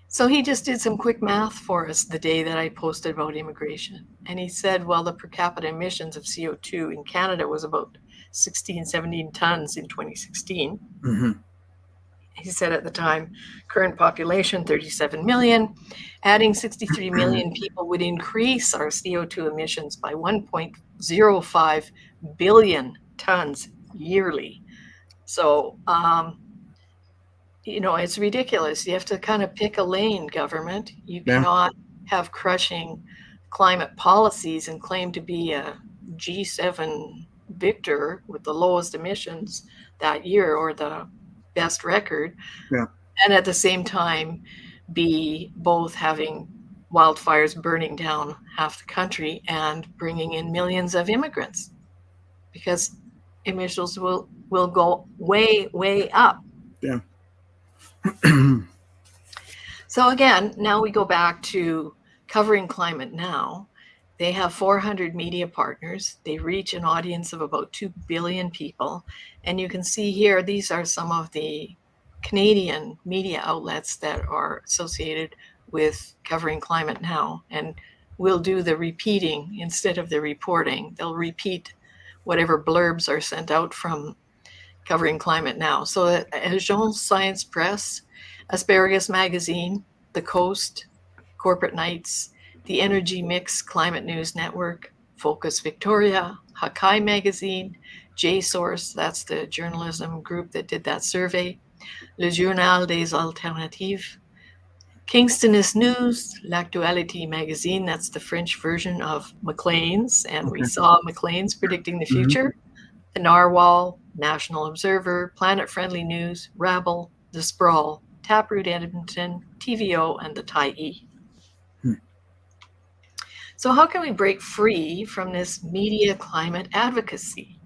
So he just did some quick math for us the day that I posted about immigration. And he said, well, the per capita emissions of CO2 in Canada was about 17 tons in 2016. He said at the time, current population, 37 million. Adding 63 million people would increase our CO2 emissions by 1.05 billion tons yearly. So, it's ridiculous. You have to kind of pick a lane, government. You Yeah. cannot have crushing climate policies and claim to be a G7 victor with the lowest emissions that year or the best record. Yeah. And at the same time, be both having wildfires burning down half the country and bringing in millions of immigrants, because emissions will go way, way up. Yeah. So again, now we go back to Covering Climate Now. They have 400 media partners. They reach an audience of about 2 billion people. And you can see here, these are some of the Canadian media outlets that are associated with Covering Climate Now. And we'll do the repeating instead of the reporting. They'll repeat whatever blurbs are sent out from Covering Climate Now. So Agence Science Press, Asparagus Magazine, The Coast, Corporate Knights, the Energy Mix Climate News Network, Focus Victoria, Hakai Magazine, JSource, that's the journalism group that did that survey, Le Journal des Alternatives, Kingston is News, L'Actualité Magazine, that's the French version of Maclean's, and we saw Maclean's predicting the future, the Narwhal, National Observer, Planet Friendly News, Rabble, The Sprawl, Taproot Edmonton, TVO, and the Tyee. So how can we break free from this media climate advocacy?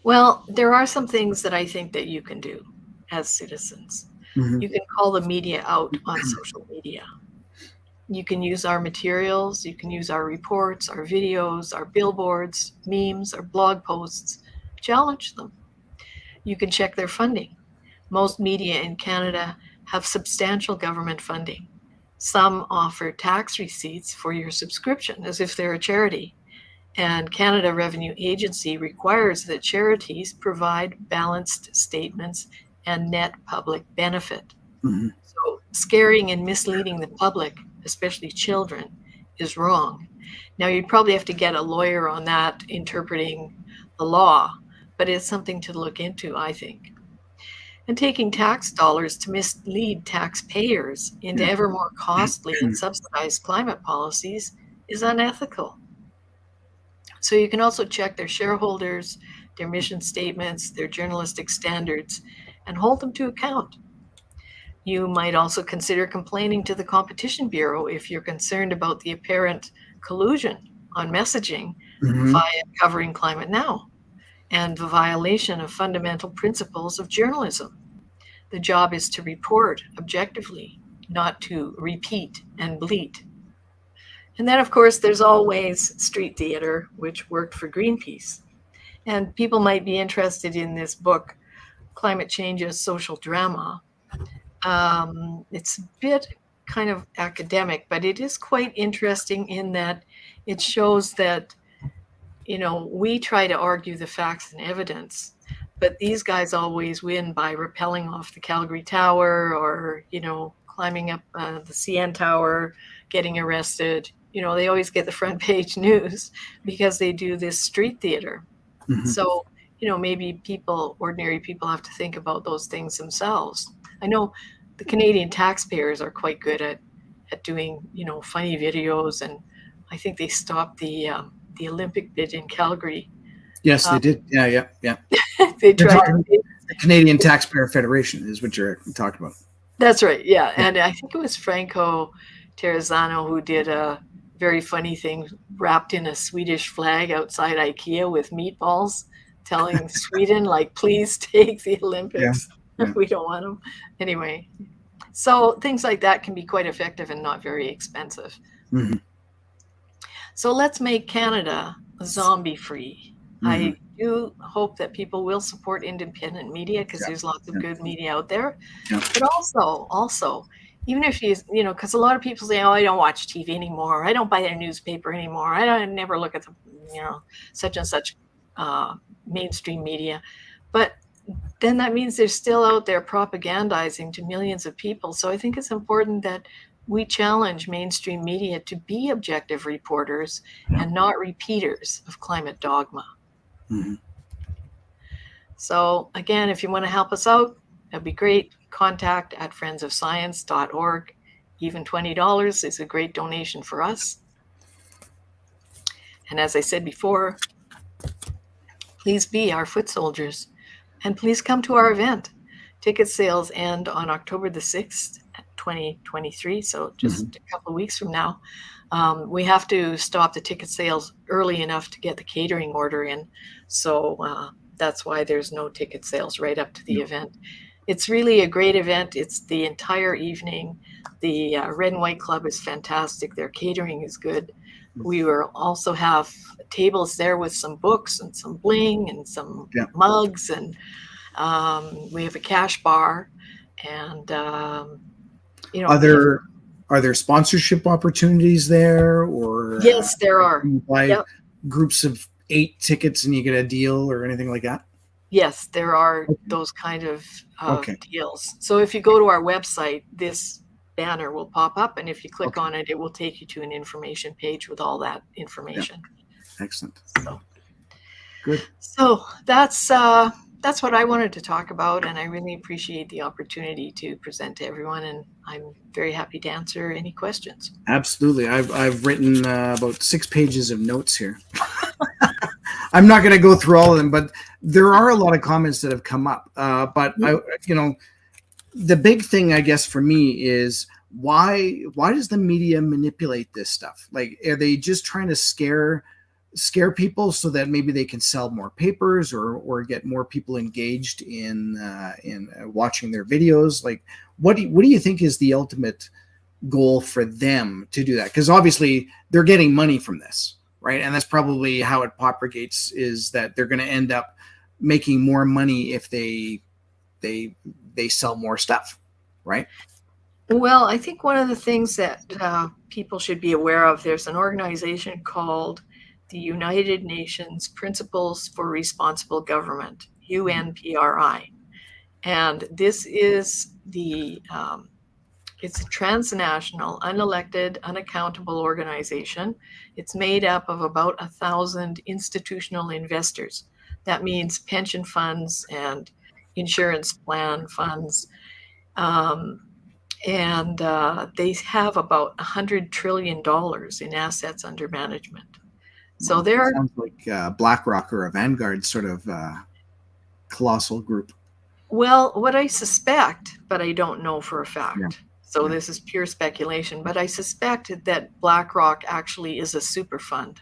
Well, there are some things that I think that you can do as citizens. You can call the media out on social media. You can use our materials, you can use our reports, our videos, our billboards, memes, our blog posts. Challenge them. You can check their funding. Most media in Canada have substantial government funding. Some offer tax receipts for your subscription as if they're a charity. And Canada Revenue Agency requires that charities provide balanced statements and net public benefit. So scaring and misleading the public, especially children, is wrong. Now, you'd probably have to get a lawyer on that interpreting the law, but it's something to look into, I think. And taking tax dollars to mislead taxpayers into ever more costly and subsidized climate policies is unethical. So you can also check their shareholders, their mission statements, their journalistic standards, and hold them to account. You might also consider complaining to the Competition Bureau if you're concerned about the apparent collusion on messaging via Covering Climate Now and the violation of fundamental principles of journalism. The job is to report objectively, not to repeat and bleat. And then, of course, there's always street theater, which worked for Greenpeace. And people might be interested in this book, Climate Change as Social Drama. It's a bit kind of academic, but it is quite interesting in that it shows that, we try to argue the facts and evidence, but these guys always win by rappelling off the Calgary Tower or, climbing up the CN Tower, getting arrested. They always get the front page news because they do this street theater. So, maybe ordinary people have to think about those things themselves. I know the Canadian taxpayers are quite good at doing, funny videos, and I think they stopped the Olympic bid in Calgary. Yes, they did. Yeah. They tried the Canadian Taxpayer Federation is what you're talking about. That's right. Yeah. And I think it was Franco Terrazzano who did a very funny thing wrapped in a Swedish flag outside IKEA with meatballs, telling Sweden, please take the Olympics. Yeah. We don't want them. Anyway, so things like that can be quite effective and not very expensive. So let's make Canada zombie-free. I do hope that people will support independent media because there's lots of good media out there. But also, even if because a lot of people say, I don't watch TV anymore. I don't buy a newspaper anymore. I never look at the, such and such mainstream media. But then that means they're still out there propagandizing to millions of people. So I think it's important that we challenge mainstream media to be objective reporters and not repeaters of climate dogma. So again, if you want to help us out, that'd be great. Contact at friendsofscience.org. Even $20 is a great donation for us. And as I said before, please be our foot soldiers and please come to our event. Ticket sales end on October the 6th, 2023, so just a couple of weeks from now. We have to stop the ticket sales early enough to get the catering order in. So that's why there's no ticket sales right up to the event. It's really a great event. It's the entire evening. The Red and White Club is fantastic. Their catering is good. We will also have tables there with some books and some bling and some mugs, and we have a cash bar. And are there sponsorship opportunities there, or yes, there are. You buy groups of 8 tickets and you get a deal or anything like that? Yes, there are those kind of deals. So if you go to our website, this banner will pop up, and if you click on it, it will take you to an information page with all that information. Excellent. So good. So that's what I wanted to talk about, and I really appreciate the opportunity to present to everyone, and I'm very happy to answer any questions. Absolutely. I've written about 6 pages of notes here. I'm not going to go through all of them, but there are a lot of comments that have come up. But the big thing, I guess, for me is why does the media manipulate this stuff? Like, are they just trying to scare people so that maybe they can sell more papers or get more people engaged in watching their videos? Like, what do you think is the ultimate goal for them to do that? Because obviously they're getting money from this, right? And that's probably how it propagates, is that they're going to end up making more money if they sell more stuff, right? Well, I think one of the things that people should be aware of, there's an organization called the United Nations Principles for Responsible Government, UNPRI. And this is it's a transnational, unelected, unaccountable organization. It's made up of about 1,000 institutional investors. That means pension funds and insurance plan funds. And they have about $100 trillion in assets under management. So they're sounds like BlackRock or a Vanguard sort of colossal group. Well, what I suspect, but I don't know for a fact. So this is pure speculation, but I suspect that BlackRock actually is a super fund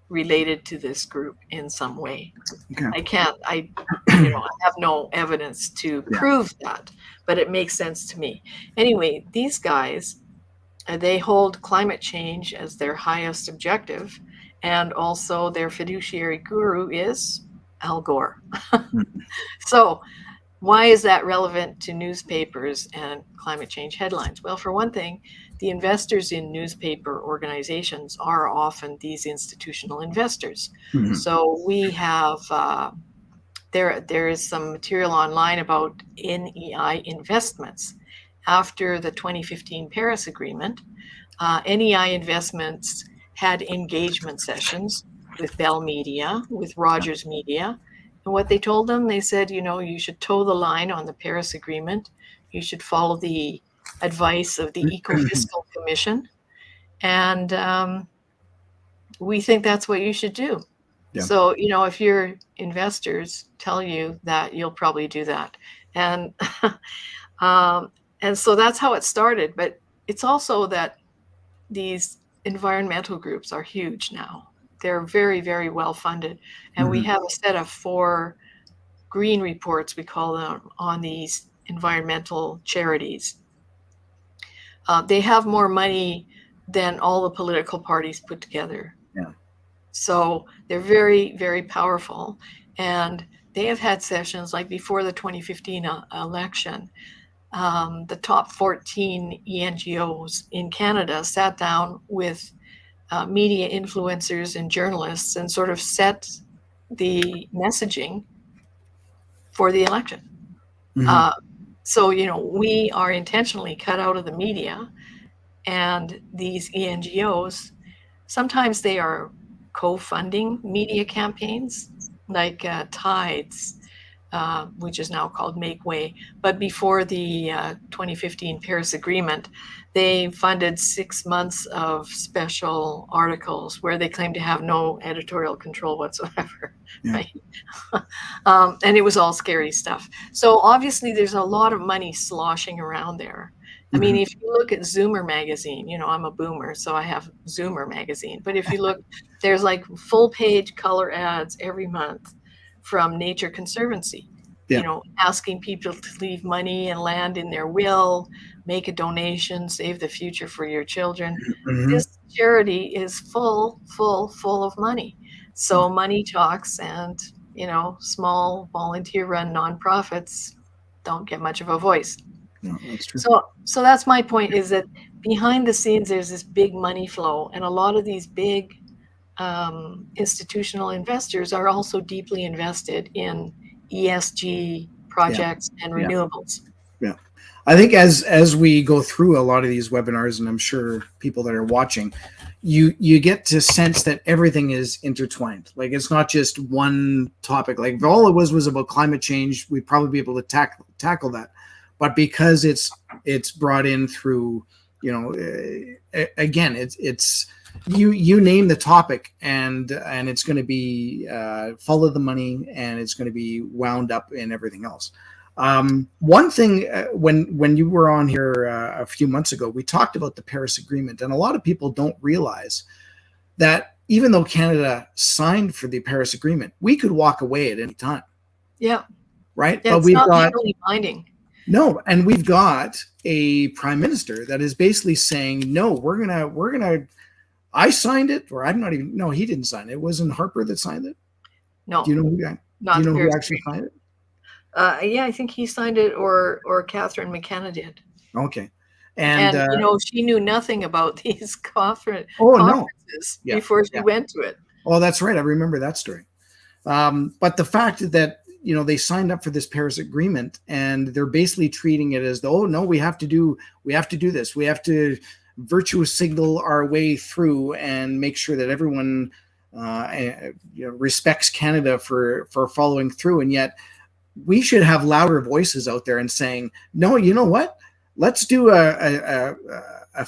related to this group in some way. I have no evidence to prove that, but it makes sense to me. Anyway, these guys, they hold climate change as their highest objective, and also their fiduciary guru is Al Gore. So why is that relevant to newspapers and climate change headlines? Well, for one thing, the investors in newspaper organizations are often these institutional investors. So we have, there is some material online about NEI investments. After the 2015 Paris Agreement, NEI investments had engagement sessions with Bell Media, with Rogers Media. And what they told them, they said, you should toe the line on the Paris Agreement. You should follow the advice of the Eco-Fiscal Commission. And we think that's what you should do. Yeah. So, if your investors tell you that, you'll probably do that. And so that's how it started. But it's also that these environmental groups are huge now. They're very, very well funded. And we have a set of 4 green reports, we call them, on these environmental charities. They have more money than all the political parties put together. Yeah. So they're very, very powerful. And they have had sessions like before the 2015 election. The top 14 ENGOs in Canada sat down with media influencers and journalists and sort of set the messaging for the election. So, we are intentionally cut out of the media, and these ENGOs, sometimes they are co-funding media campaigns like Tides, which is now called Make Way. But before the 2015 Paris Agreement, they funded 6 months of special articles where they claimed to have no editorial control whatsoever. Yeah. Right? And it was all scary stuff. So obviously there's a lot of money sloshing around there. I mean, if you look at Zoomer magazine, you know, I'm a boomer, so I have Zoomer magazine. But if you look, there's like full page color ads every month from Nature Conservancy, you know, asking people to leave money and land in their will, make a donation, save the future for your children. This charity is full of money. So money talks, and, you know, small volunteer-run nonprofits don't get much of a voice. No, that's true. So that's my point, is that behind the scenes, there's this big money flow, and a lot of these big institutional investors are also deeply invested in ESG projects and renewables. Yeah. I think as we go through a lot of these webinars, and I'm sure people that are watching, you get to sense that everything is intertwined. Like, it's not just one topic. Like, if all it was about climate change, we'd probably be able to tackle that. But because it's brought in through, you know, again, it's you name the topic, and it's going to be follow the money, and it's going to be wound up in everything else. One thing, when you were on here a few months ago, we talked about the Paris Agreement, and a lot of people don't realize that even though Canada signed for the Paris Agreement, we could walk away at any time. Yeah. Right. Yeah, but we've got legally binding. No, and we've got a prime minister that is basically saying, no, we're gonna. I signed it, or I'm not even. No, he didn't sign it. It wasn't Harper that signed it. No. Do you know who actually signed it? Yeah, I think he signed it, or Catherine McKenna did. Okay, and you know, she knew nothing about these conferences before she went to it. Oh, that's right. I remember that story. But the fact that, you know, they signed up for this Paris Agreement, and they're basically treating it as though, oh no, we have to do this. We have to virtue signal our way through and make sure that everyone respects Canada for following through. And yet we should have louder voices out there and saying, no, you know what? Let's do a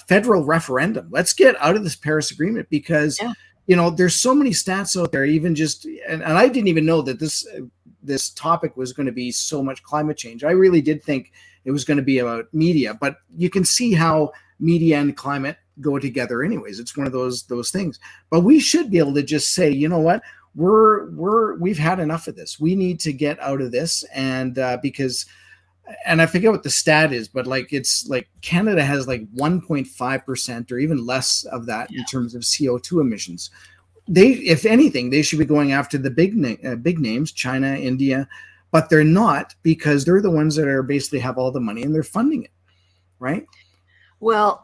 federal referendum. Let's get out of this Paris Agreement, because you know, there's so many stats out there, even just, and I didn't even know that this topic was going to be so much climate change. I really did think it was going to be about media, but you can see how media and climate go together anyways. It's one of those things. But we should be able to just say, you know what, we've had enough of this. We need to get out of this. And because, and I forget what the stat is, but like, it's like Canada has like 1.5% or even less of that in terms of CO2 emissions. If anything, they should be going after the big names, China, India, but they're not, because they're the ones that are basically have all the money and they're funding it, right? Well,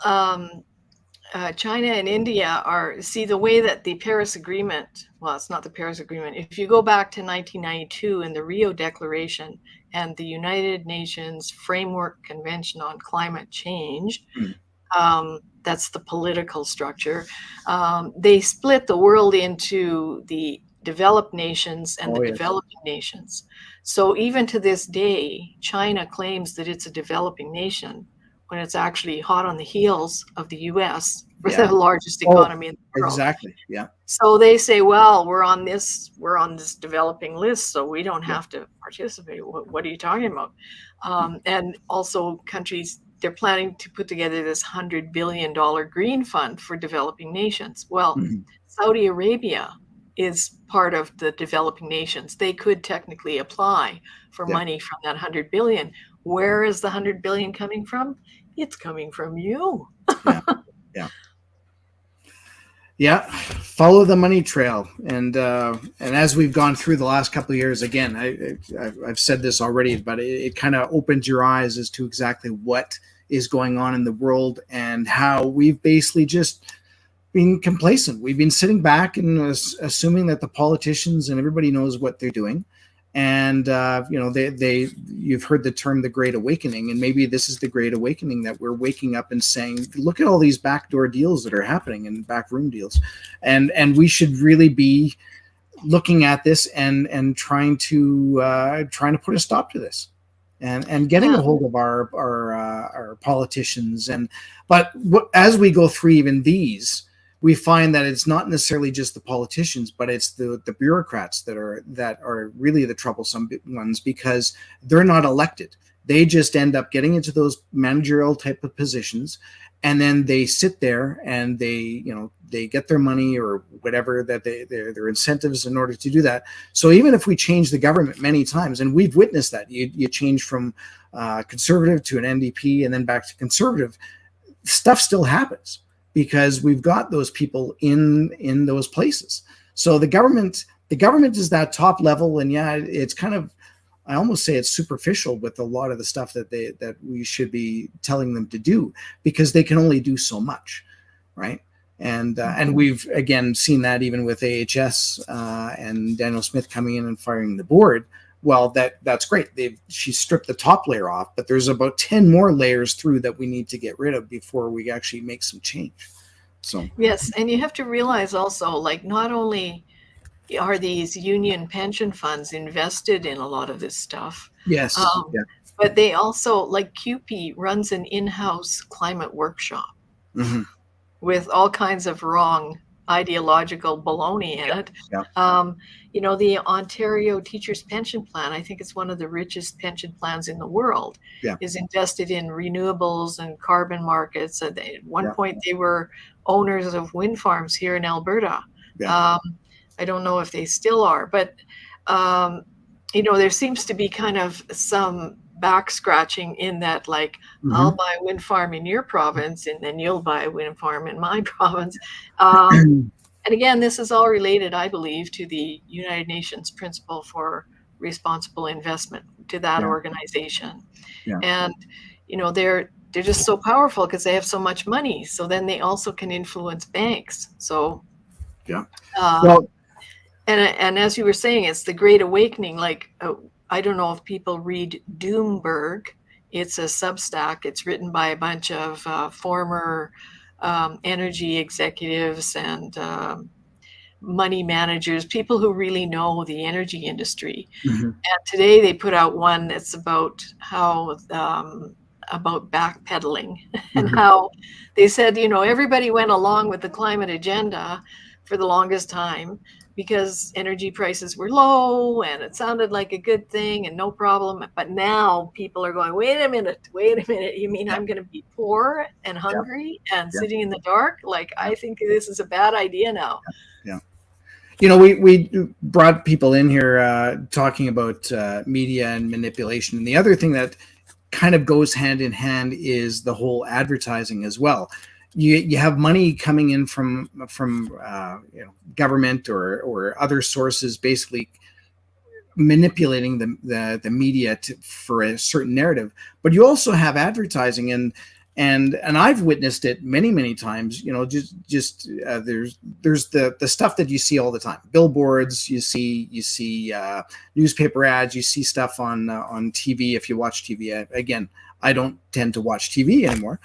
China and India see the way that the Paris Agreement, well, it's not the Paris Agreement. If you go back to 1992 and the Rio Declaration and the United Nations Framework Convention on Climate Change, that's the political structure. They split the world into the developed nations and the developing nations. So even to this day, China claims that it's a developing nation when it's actually hot on the heels of the US, we're the largest economy in the world. Exactly. Yeah. So they say, well, we're on this developing list, so we don't have to participate. What are you talking about? And also countries, they're planning to put together this $100 billion green fund for developing nations. Well, Saudi Arabia is part of the developing nations. They could technically apply for money from that 100 billion. Where is the 100 billion coming from? It's coming from you. Yeah. Follow the money trail. And as we've gone through the last couple of years, again, I've said this already, but it kind of opens your eyes as to exactly what is going on in the world and how we've basically just been complacent. We've been sitting back and assuming that the politicians and everybody knows what they're doing. And, you've heard the term, the Great Awakening, and maybe this is the Great Awakening, that we're waking up and saying, look at all these backdoor deals that are happening and backroom deals. And we should really be looking at this and trying to put a stop to this, and getting a hold of our politicians. But as we go through even these, we find that it's not necessarily just the politicians, but it's the bureaucrats that are really the troublesome ones, because they're not elected. They just end up getting into those managerial type of positions, and then they sit there and they get their money or whatever, that their incentives in order to do that. So even if we change the government many times, and we've witnessed that, you change from conservative to an NDP and then back to conservative, stuff still happens because we've got those people in those places. So the government is that top level, and it's kind of, I almost say it's superficial with a lot of the stuff that we should be telling them to do, because they can only do so much, right? And we've again seen that even with AHS and Daniel Smith coming in and firing the board. Well, that's great. She stripped the top layer off, but there's about 10 more layers through that we need to get rid of before we actually make some change. So yes, and you have to realize also, like, not only are these union pension funds invested in a lot of this stuff, yes, but they also, like, CUPE runs an in-house climate workshop with all kinds of wrong ideological baloney in it. The Ontario Teachers Pension Plan, I think it's one of the richest pension plans in the world, is invested in renewables and carbon markets. At one point, they were owners of wind farms here in Alberta. I don't know if they still are, but there seems to be kind of some back scratching in that, like, I'll buy a wind farm in your province and then you'll buy a wind farm in my province. And again, this is all related, I believe, to the United Nations Principle for Responsible Investment, to that organization. And, they're just so powerful because they have so much money. So then they also can influence banks. So, and as you were saying, it's the Great Awakening. Like, I don't know if people read Doomberg. It's a Substack. It's written by a bunch of former energy executives and money managers, people who really know the energy industry. And today they put out one that's about how about backpedaling and how they said, everybody went along with the climate agenda for the longest time because energy prices were low and it sounded like a good thing and no problem. But now people are going, wait a minute. You mean I'm going to be poor and hungry and sitting in the dark? Like, I think this is a bad idea now. We brought people in here talking about media and manipulation. And the other thing that kind of goes hand in hand is the whole advertising as well. You have money coming in from government or other sources, basically manipulating the media for a certain narrative. But you also have advertising, and I've witnessed it many times. There's the stuff that you see all the time, billboards. You see newspaper ads. You see stuff on TV if you watch TV. Again, I don't tend to watch TV anymore.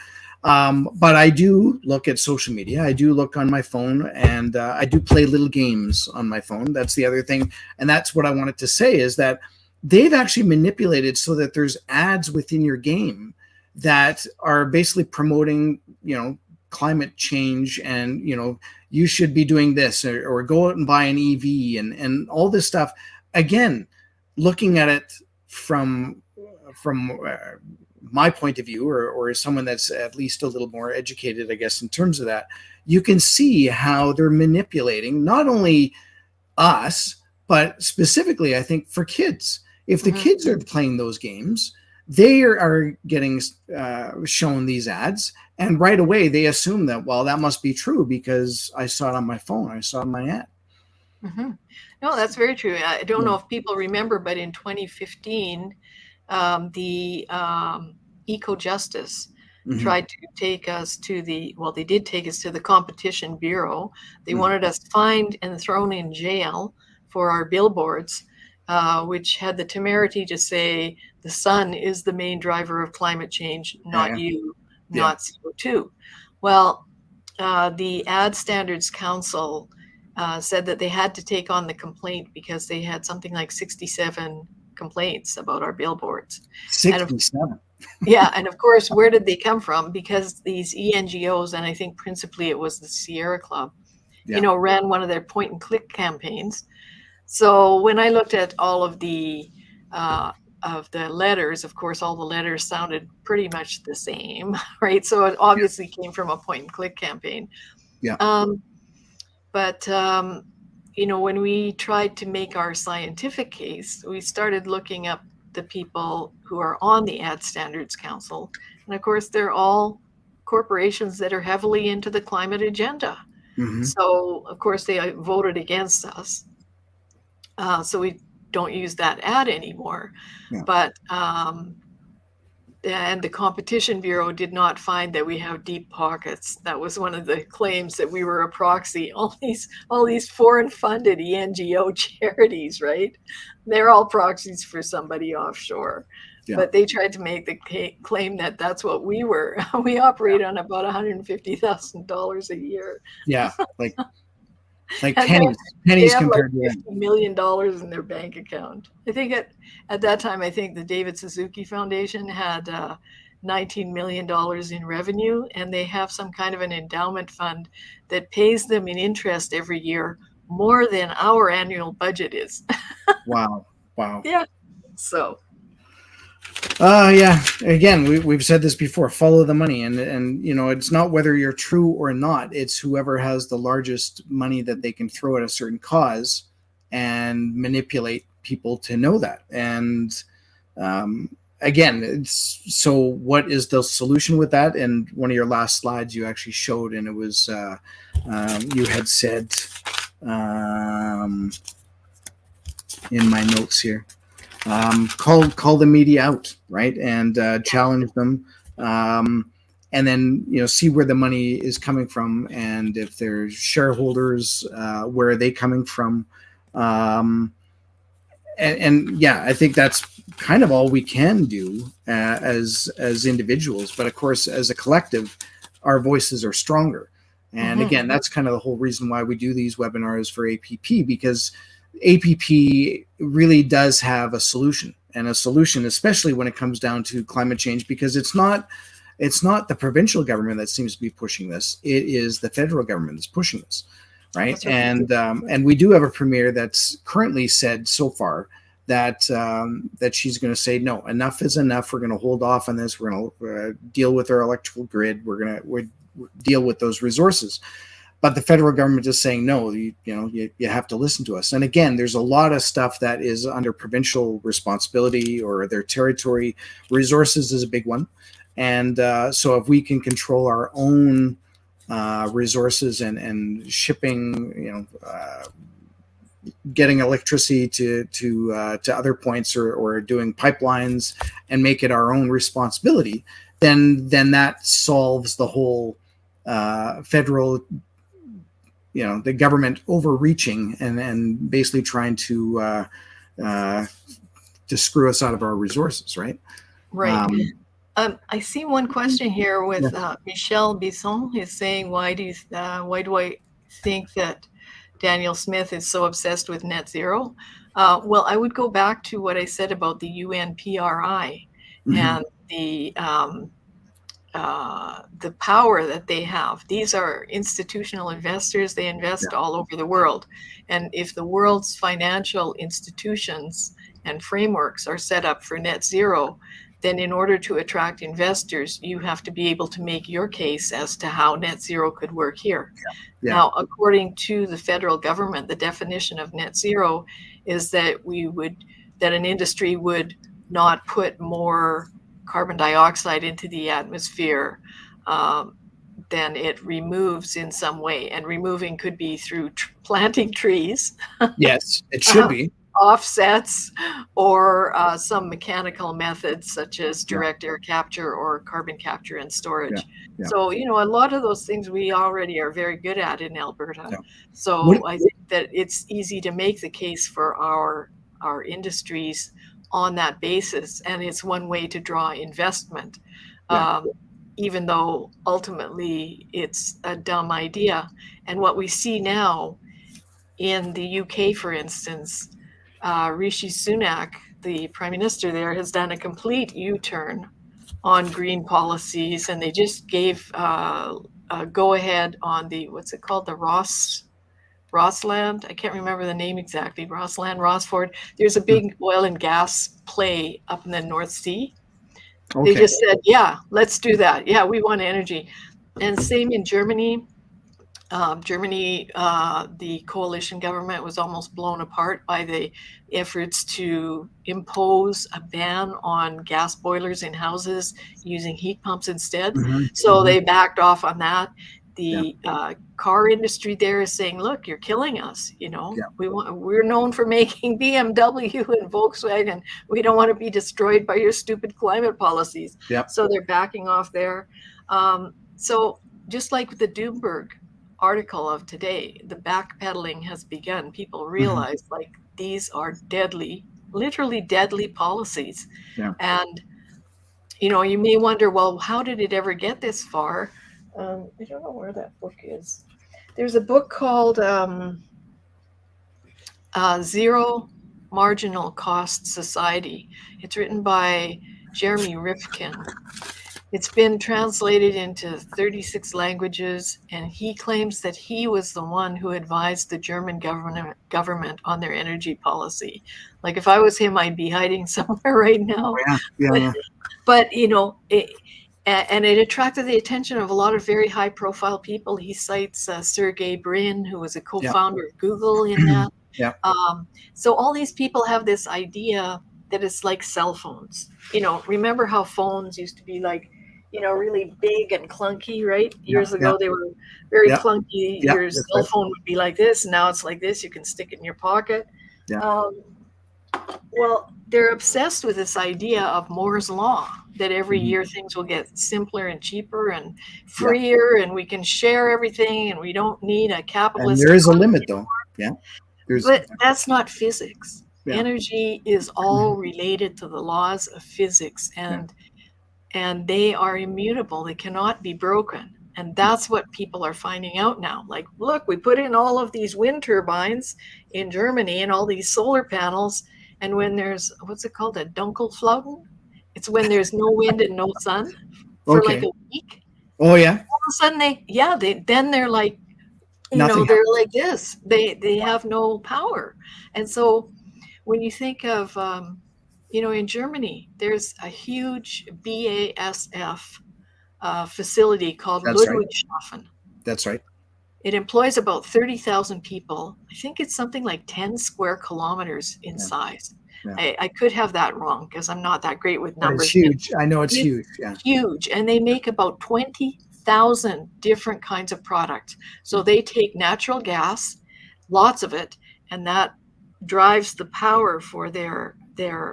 But I do look at social media. I do look on my phone, and I do play little games on my phone. That's the other thing. And that's what I wanted to say, is that they've actually manipulated so that there's ads within your game that are basically promoting, climate change, and, you should be doing this, or go out and buy an EV and all this stuff. Again, looking at it from my point of view, or as someone that's at least a little more educated, I guess, in terms of that, you can see how they're manipulating not only us, but specifically, I think, for kids. If the kids are playing those games, they are getting shown these ads, and right away they assume that, well, that must be true because I saw it on my phone, I saw it in my ad. No, that's very true. I don't know if people remember, but in 2015, the Eco-Justice tried to take us to they did take us to the Competition Bureau. They wanted us fined and thrown in jail for our billboards, which had the temerity to say the sun is the main driver of climate change, not you, not CO2. Well, the Ad Standards Council said that they had to take on the complaint because they had something like 67 complaints about our billboards. And 67. yeah, and of course, where did they come from? Because these ENGOs, and I think principally it was the Sierra Club, ran one of their point and click campaigns. So when I looked at all of the letters, of course, all the letters sounded pretty much the same, right? So it obviously came from a point and click campaign. Yeah. But when we tried to make our scientific case, we started looking up the people who are on the Ad Standards Council. And of course, they're all corporations that are heavily into the climate agenda. Mm-hmm. So, of course, they voted against us. So we don't use that ad anymore. Yeah. But and the Competition Bureau did not find that we have deep pockets. That was one of the claims, that we were a proxy. All these foreign-funded ENGO charities, right? They're all proxies for somebody offshore. Yeah. But they tried to make the claim that that's what we were. We operate on about $150,000 a year. Yeah, like pennies compared to $50 million in their bank account. I think at that time, I think the David Suzuki Foundation had $19 million in revenue, and they have some kind of an endowment fund that pays them in interest every year more than our annual budget is. Wow. Yeah. So. Yeah. Again, we've said this before. Follow the money, and it's not whether you're true or not. It's whoever has the largest money that they can throw at a certain cause and manipulate people to know that. And again, so what is the solution with that? And one of your last slides you actually showed, and it was you had said in my notes here. Call the media out, right, and challenge them, and then see where the money is coming from, and if there's shareholders, where are they coming from, and yeah, I think that's kind of all we can do as individuals, but of course, as a collective, our voices are stronger, and again, that's kind of the whole reason why we do these webinars for APP, because APP really does have a solution, especially when it comes down to climate change, because it's not the provincial government that seems to be pushing this. It is the federal government that's pushing this, right? And we do have a premier that's currently said so far that she's going to say, no, enough is enough. We're going to hold off on this. We're going to deal with our electrical grid. We're going to deal with those resources. But the federal government is saying, no, you have to listen to us. And again, there's a lot of stuff that is under provincial responsibility or their territory. Resources is a big one. And so if we can control our own resources and shipping, getting electricity to other points or doing pipelines and make it our own responsibility, then that solves the whole federal, the government overreaching and basically trying to screw us out of our resources, right? Right. I see one question here with Michelle Bisson is saying, why do I think that Daniel Smith is so obsessed with net zero? Well, I would go back to what I said about the UNPRI and the power that they have. These are institutional investors. They invest all over the world. And if the world's financial institutions and frameworks are set up for net zero, then in order to attract investors, you have to be able to make your case as to how net zero could work here. Now, according to the federal government, the definition of net zero is that an industry would not put more carbon dioxide into the atmosphere than it removes in some way. And removing could be through planting trees. Yes, it should be. Offsets or some mechanical methods such as direct air capture or carbon capture and storage. So, a lot of those things we already are very good at in Alberta. So I think that it's easy to make the case for our industries on that basis. And it's one way to draw investment, even though ultimately it's a dumb idea. And what we see now in the UK, for instance, Rishi Sunak, the prime minister there, has done a complete U-turn on green policies, and they just gave a go-ahead on the, what's it called, the Rossland. I can't remember the name exactly. Rossland, Rossford. There's a big oil and gas play up in the North Sea. Okay. They just said, yeah, let's do that. Yeah, we want energy. And same in Germany. The coalition government was almost blown apart by the efforts to impose a ban on gas boilers in houses using heat pumps instead. So they backed off on that. The car industry there is saying, look, you're killing us. We're known for making BMW and Volkswagen. We don't want to be destroyed by your stupid climate policies. So they're backing off there. So just like the Doomberg article of today, the backpedaling has begun. People realize like these are deadly, literally deadly policies. And you may wonder, well, how did it ever get this far? I don't know where that book is. There's a book called Zero Marginal Cost Society. It's written by Jeremy Rifkin. It's been translated into 36 languages, and he claims that he was the one who advised the German government on their energy policy. Like if I was him, I'd be hiding somewhere right now. But it attracted the attention of a lot of very high-profile people. He cites Sergey Brin, who was a co-founder of Google in that. So all these people have this idea that it's like cell phones. Remember how phones used to be like, really big and clunky, right? Years ago, they were very clunky. Your cell phone would be like this. And now it's like this. You can stick it in your pocket. Well, they're obsessed with this idea of Moore's Law, that every year things will get simpler and cheaper and freer, and we can share everything, and we don't need a capitalist. And there is a limit, though. But that's not physics. Energy is all related to the laws of physics, and they are immutable. They cannot be broken. And that's what people are finding out now. Like, look, we put in all of these wind turbines in Germany and all these solar panels. And when there's, what's it called? A Dunkelflauten? It's when there's no wind and no sun for like a week. Oh, yeah. All of a sudden they're like, Nothing they're like this. They have no power. And so when you think of, in Germany, there's a huge BASF facility called Ludwigshafen. That's right. It employs about 30,000 people. I think it's something like 10 square kilometers in size. I could have that wrong because I'm not that great with numbers. It's huge. I know it's huge. Huge. And they make about 20,000 different kinds of products. So they take natural gas, lots of it, and that drives the power for their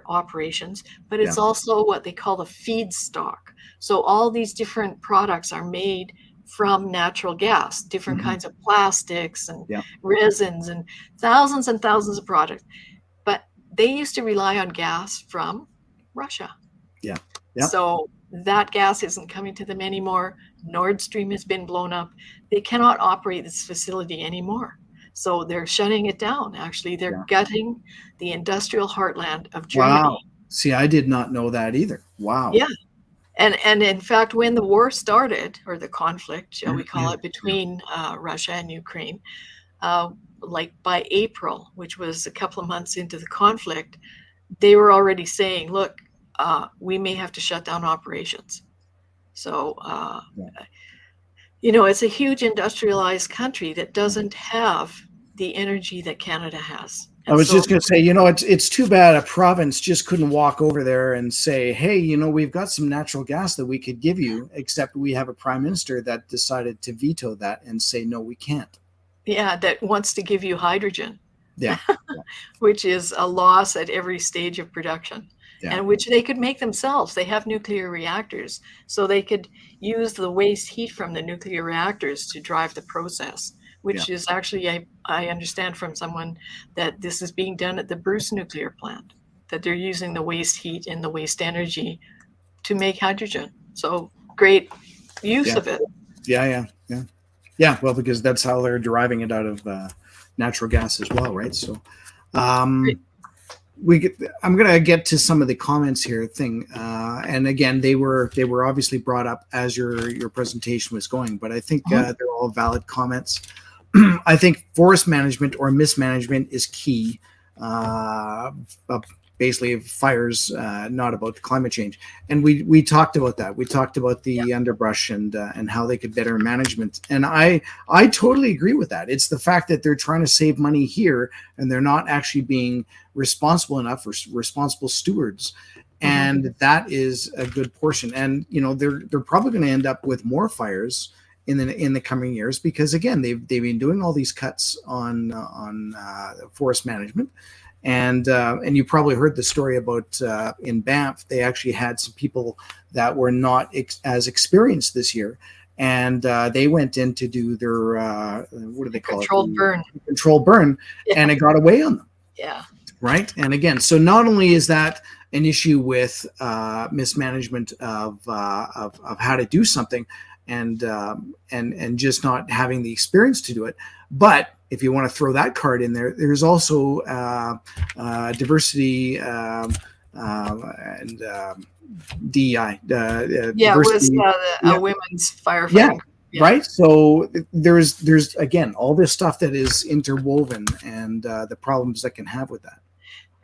operations. But it's also what they call the feedstock. So all these different products are made from natural gas, different kinds of plastics and resins and thousands of products. But they used to rely on gas from Russia. So that gas isn't coming to them anymore. Nord Stream has been blown up. They cannot operate this facility anymore. So they're shutting it down. Actually, they're gutting the industrial heartland of Germany. Wow. See, I did not know that either. Wow. Yeah. And in fact, when the war started, or the conflict, shall we call it, between Russia and Ukraine, like by April, which was a couple of months into the conflict, they were already saying, look, we may have to shut down operations. So, it's a huge industrialized country that doesn't have the energy that Canada has. I was just going to say, it's too bad a province just couldn't walk over there and say, hey, we've got some natural gas that we could give you, except we have a prime minister that decided to veto that and say, no, we can't. Yeah, that wants to give you hydrogen. Yeah. Which is a loss at every stage of production. And which they could make themselves. They have nuclear reactors, so they could use the waste heat from the nuclear reactors to drive the process, which is actually, I understand from someone that this is being done at the Bruce nuclear plant, that they're using the waste heat and the waste energy to make hydrogen. So great use of it. Yeah, well, because that's how they're deriving it out of natural gas as well, right? So I'm gonna get to some of the comments here and again they were obviously brought up as your presentation was going, but I think they're all valid comments. I think forest management or mismanagement is key. Basically fires, not about climate change. And we talked about that. We talked about the underbrush and how they could better management. And I totally agree with that. It's the fact that they're trying to save money here and they're not actually being responsible enough or responsible stewards. And that is a good portion. And they're probably going to end up with more fires in the coming years because again they've been doing all these cuts on forest management. And you probably heard the story about in Banff, they actually had some people that were not as experienced this year. And they went in to do their, what do they call it? Controlled burn. And it got away on them. Yeah. Right. And again, so not only is that an issue with mismanagement of how to do something and just not having the experience to do it, but if you want to throw that card in there, there's also diversity and DEI. Diversity. A women's firefighting. Yeah. Right. So there's again all this stuff that is interwoven and the problems that can have with that.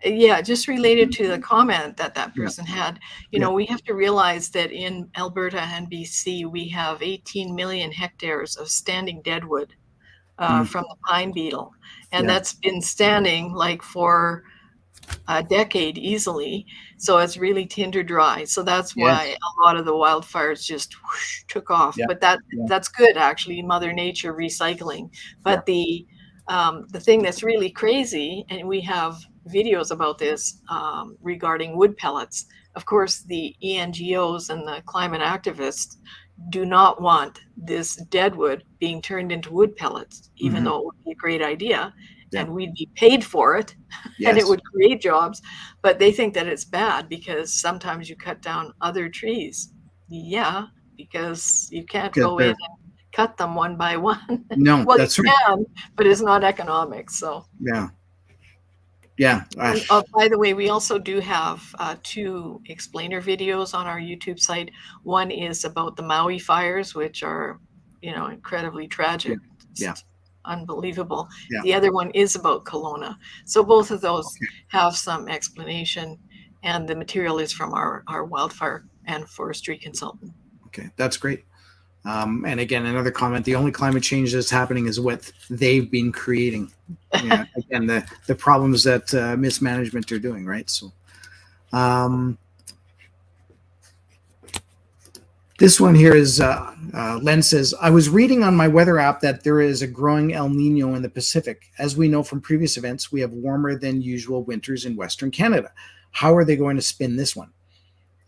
Yeah, just related to the comment that person had, we have to realize that in Alberta and BC, we have 18 million hectares of standing deadwood from the pine beetle. And that's been standing like for a decade easily. So it's really tinder dry. So that's why a lot of the wildfires just whoosh, took off. But that's good, actually, Mother Nature recycling. But the thing that's really crazy, and we have videos about this regarding wood pellets. Of course, the ENGOs and the climate activists do not want this deadwood being turned into wood pellets, even though it would be a great idea and we'd be paid for it and it would create jobs. But they think that it's bad because sometimes you cut down other trees. Yeah, because you can't go in and cut them one by one. No, well, that's you right. can, but it's not economic. So yeah. And, by the way, we also do have 2 explainer videos on our YouTube site. One is about the Maui fires, which are, incredibly tragic. Unbelievable. The other one is about Kelowna. So both of those have some explanation, and the material is from our wildfire and forestry consultant. Okay, that's great. And again, another comment, the only climate change that's happening is what they've been creating. Again, the problems that mismanagement are doing, right? So this one here is, Len says, I was reading on my weather app that there is a growing El Nino in the Pacific. As we know from previous events, we have warmer than usual winters in Western Canada. How are they going to spin this one?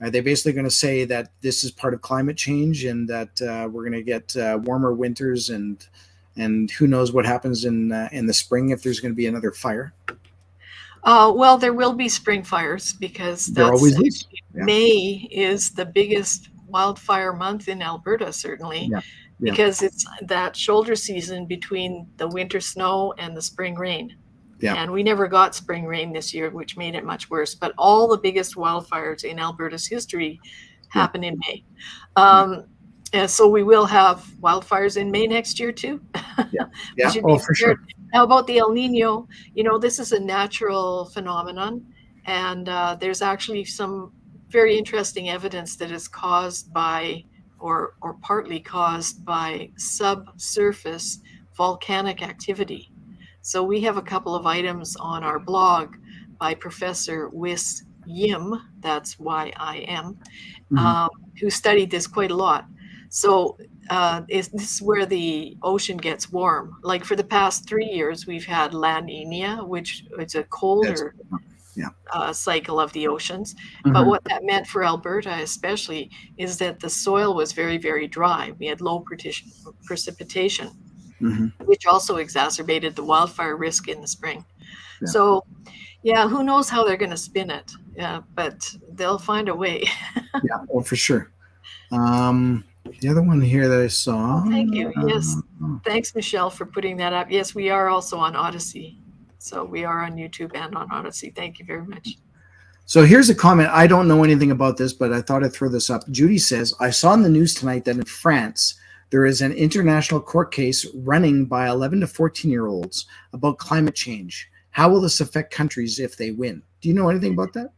Are they basically going to say that this is part of climate change and that we're going to get warmer winters and who knows what happens in the spring if there's going to be another fire? Well, there will be spring fires because there always is. May is the biggest wildfire month in Alberta, certainly, because it's that shoulder season between the winter snow and the spring rain. And we never got spring rain this year, which made it much worse. But all the biggest wildfires in Alberta's history happen in May. And so we will have wildfires in May next year too. For sure. Now about the El Nino, this is a natural phenomenon, and there's actually some very interesting evidence that is caused by, or partly caused by, subsurface volcanic activity. So we have a couple of items on our blog by Professor Wis Yim, that's Y-I-M, who studied this quite a lot. So this is where the ocean gets warm. Like for the past 3 years, we've had La Nina, which is a colder cycle of the oceans. But what that meant for Alberta especially is that the soil was very, very dry. We had low precipitation, which also exacerbated the wildfire risk in the spring. So, who knows how they're going to spin it, but they'll find a way. For sure. The other one here that I saw. Thank you. Yes. thanks, Michelle, for putting that up. Yes, we are also on Odyssey. So we are on YouTube and on Odyssey. Thank you very much. So here's a comment. I don't know anything about this, but I thought I'd throw this up. Judy says, I saw in the news tonight that in France, there is an international court case running by 11 to 14-year-olds about climate change. How will this affect countries if they win? Do you know anything about that?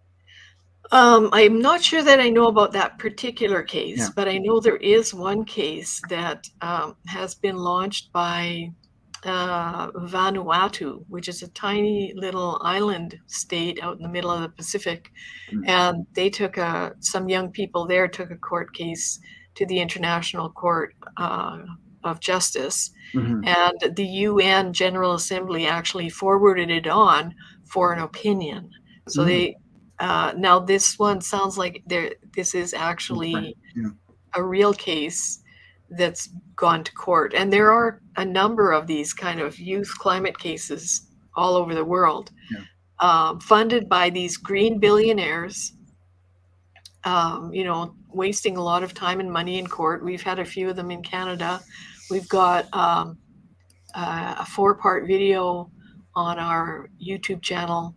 I'm not sure that I know about that particular case, Yeah. but I know there is one case that has been launched by Vanuatu, which is a tiny little island state out in the middle of the Pacific. And they took some young people there took a court case to the International Court of Justice. And the UN General Assembly actually forwarded it on for an opinion. So they now this one sounds like this is actually a real case that's gone to court. And there are a number of these kind of youth climate cases all over the world, funded by these green billionaires, wasting a lot of time and money in court. We've had a few of them in Canada. We've got a 4-part video on our YouTube channel,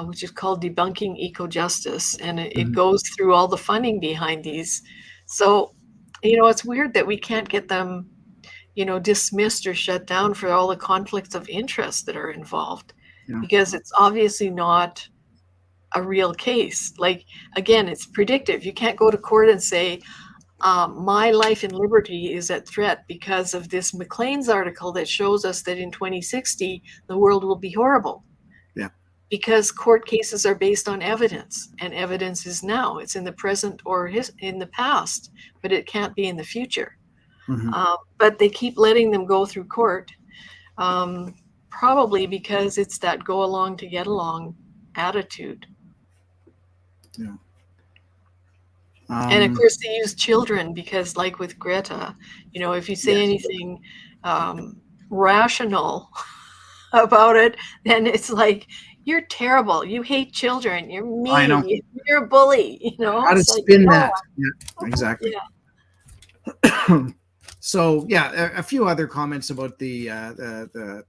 which is called Debunking Eco-Justice. And it goes through all the funding behind these. So, it's weird that we can't get them, dismissed or shut down for all the conflicts of interest that are involved, because it's obviously not a real case. Like, again, it's predictive. You can't go to court and say, my life and liberty is at threat because of this Maclean's article that shows us that in 2060, the world will be horrible. Because court cases are based on evidence, and evidence is now. It's in the present or in the past, but it can't be in the future. But they keep letting them go through court, probably because it's that go along to get along attitude. And of course, they use children because, like with Greta, if you say anything rational about it, then it's like, you're terrible. You hate children. You're mean. I know. You're a bully. How to spin that? Yeah, exactly. So a few other comments about the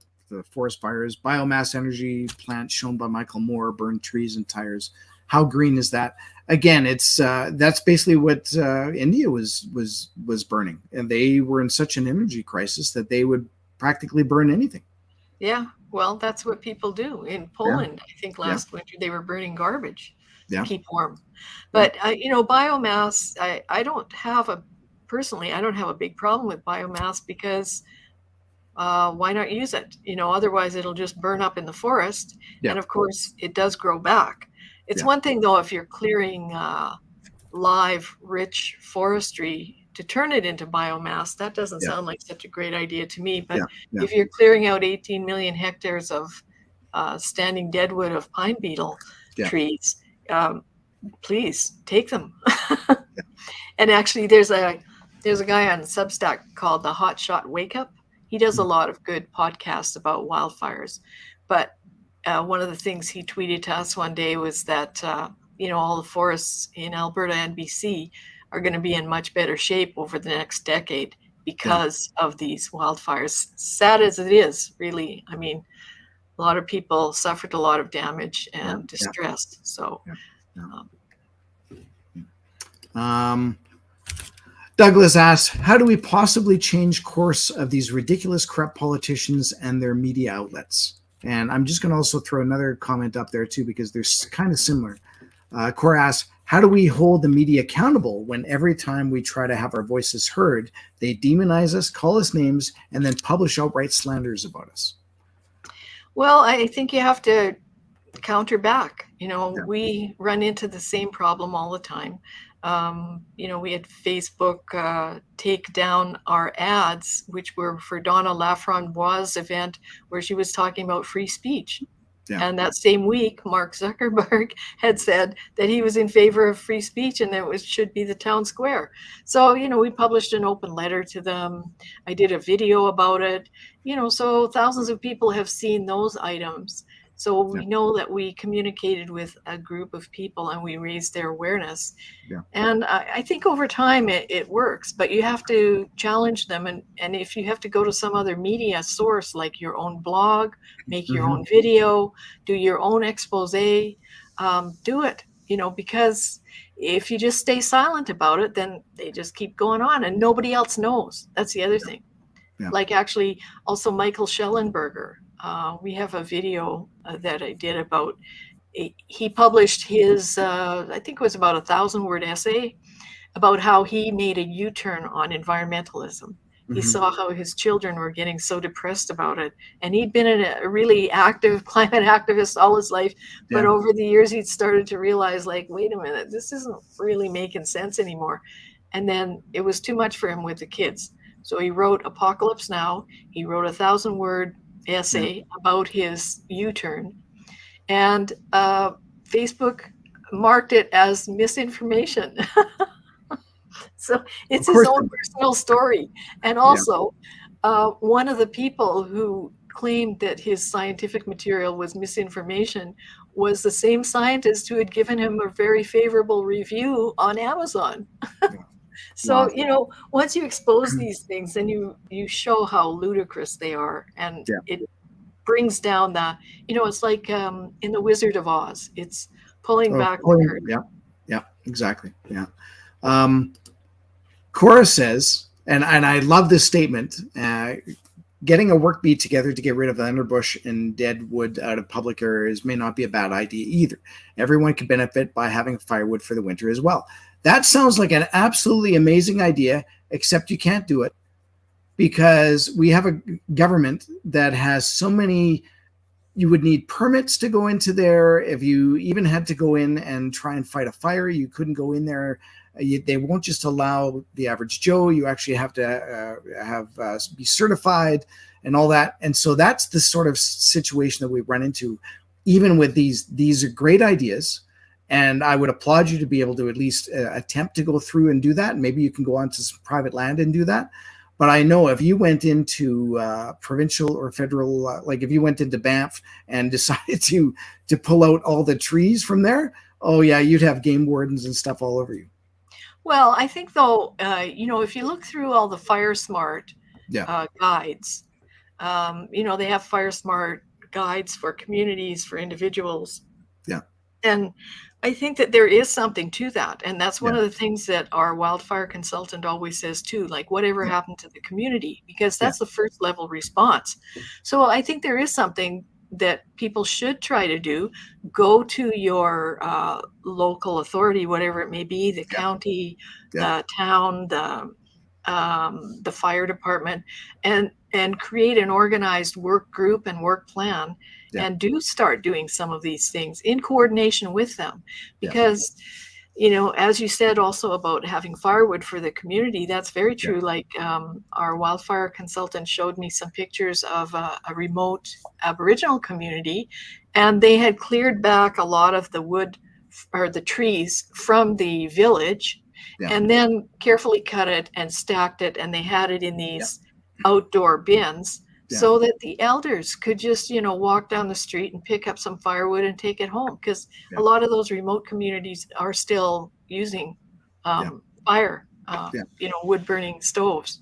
forest fires. Biomass energy plant shown by Michael Moore burned trees and tires. How green is that? Again, it's that's basically what India was burning, and they were in such an energy crisis that they would practically burn anything. Yeah. Well, that's what people do in Poland. I think last winter they were burning garbage to keep warm. But, biomass, I don't have a big problem with biomass because why not use it? Otherwise it'll just burn up in the forest. And of course it does grow back. It's one thing though, if you're clearing live, rich forestry to turn it into biomass, that doesn't sound like such a great idea to me. But if you're clearing out 18 million hectares of standing deadwood of pine beetle trees, please take them. And actually, there's a guy on Substack called the Hot Shot Wake Up. He does a lot of good podcasts about wildfires. But one of the things he tweeted to us one day was that all the forests in Alberta and BC are going to be in much better shape over the next decade because of these wildfires. Sad as it is, really. I mean, a lot of people suffered a lot of damage and distress. So, Douglas asks, how do we possibly change course of these ridiculous corrupt politicians and their media outlets? And I'm just going to also throw another comment up there too, because they're kind of similar. Cora asks, how do we hold the media accountable when every time we try to have our voices heard, they demonize us, call us names, and then publish outright slanders about us? Well, I think you have to counter back. We run into the same problem all the time. We had Facebook take down our ads, which were for Donna Laframboise event where she was talking about free speech. And that same week, Mark Zuckerberg had said that he was in favor of free speech and that it should be the town square. So, we published an open letter to them. I did a video about it, so thousands of people have seen those items. So we know that we communicated with a group of people and we raised their awareness. Yeah. And I think over time it works, but you have to challenge them. And if you have to go to some other media source, like your own blog, make your own video, do your own expose, do it, because if you just stay silent about it, then they just keep going on and nobody else knows. That's the other thing. Yeah. Like actually also Michael Schellenberger. We have a video that I did about, he published his, I think it was about 1,000-word essay about how he made a U-turn on environmentalism. He saw how his children were getting so depressed about it. And he'd been a really active climate activist all his life. But over the years, he'd started to realize, like, wait a minute, this isn't really making sense anymore. And then it was too much for him with the kids. So he wrote Apocalypse Now. He wrote a 1,000-word essay about his U-turn. And Facebook marked it as misinformation. So it's his own personal story. And also, one of the people who claimed that his scientific material was misinformation was the same scientist who had given him a very favorable review on Amazon. So, once you expose these things, then you show how ludicrous they are. And it brings down the, it's like in The Wizard of Oz, it's pulling back the curtain. Yeah, exactly. Yeah. Cora says, and I love this statement, getting a work bee together to get rid of the underbush and dead wood out of public areas may not be a bad idea either. Everyone can benefit by having firewood for the winter as well. That sounds like an absolutely amazing idea, except you can't do it because we have a government that has so many. You would need permits to go into there. If you even had to go in and try and fight a fire, you couldn't go in there. They won't just allow the average Joe. You actually have to be certified and all that. And so that's the sort of situation that we run into. Even with these are great ideas. And I would applaud you to be able to at least attempt to go through and do that. And maybe you can go onto some private land and do that. But I know if you went into provincial or federal, like if you went into Banff and decided to pull out all the trees from there, oh yeah, you'd have game wardens and stuff all over you. Well, I think though, if you look through all the Fire Smart guides, they have Fire Smart guides for communities, for individuals. Yeah. And I think that there is something to that. And that's one of the things that our wildfire consultant always says too, like whatever happened to the community, because that's the first level response. So I think there is something that people should try to do. Go to your local authority, whatever it may be, the county, the town, the fire department, and create an organized work group and work plan. And do start doing some of these things in coordination with them. Because, as you said also about having firewood for the community, that's very true. Like our wildfire consultant showed me some pictures of a remote Aboriginal community, and they had cleared back a lot of the wood or the trees from the village and then carefully cut it and stacked it, and they had it in these outdoor bins. So that the elders could just, walk down the street and pick up some firewood and take it home. Because a lot of those remote communities are still using fire, wood burning stoves.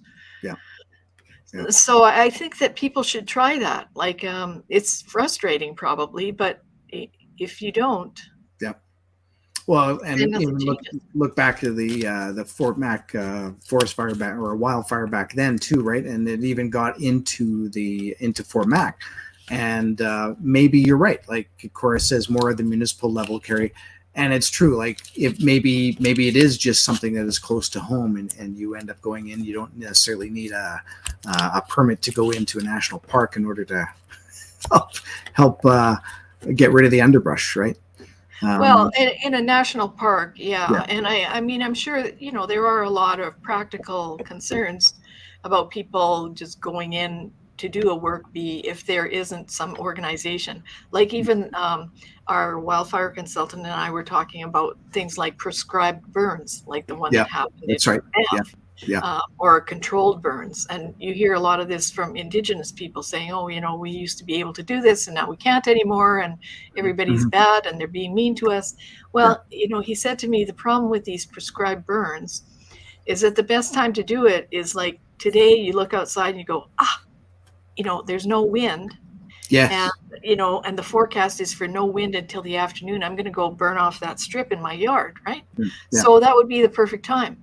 So I think that people should try that. Like, it's frustrating probably, but if you don't. Well, and even look back to the Fort Mac forest fire back or a wildfire back then too, right? And it even got into Fort Mac, and maybe you're right. Like Cora says, more at the municipal level, Kerry, and it's true. Like if maybe it is just something that is close to home, and you end up going in. You don't necessarily need a permit to go into a national park in order to help get rid of the underbrush, right? Well, in a national park, and I mean, I'm sure there are a lot of practical concerns about people just going in to do a work bee if there isn't some organization. Like even our wildfire consultant and I were talking about things like prescribed burns, like the one that happened. That's right. or controlled burns. And you hear a lot of this from Indigenous people saying, oh, we used to be able to do this and now we can't anymore, and everybody's bad and they're being mean to us. Well, he said to me, the problem with these prescribed burns is that the best time to do it is like today. You look outside and you go, there's no wind. Yes. And the forecast is for no wind until the afternoon. I'm going to go burn off that strip in my yard, right? Yeah. So that would be the perfect time.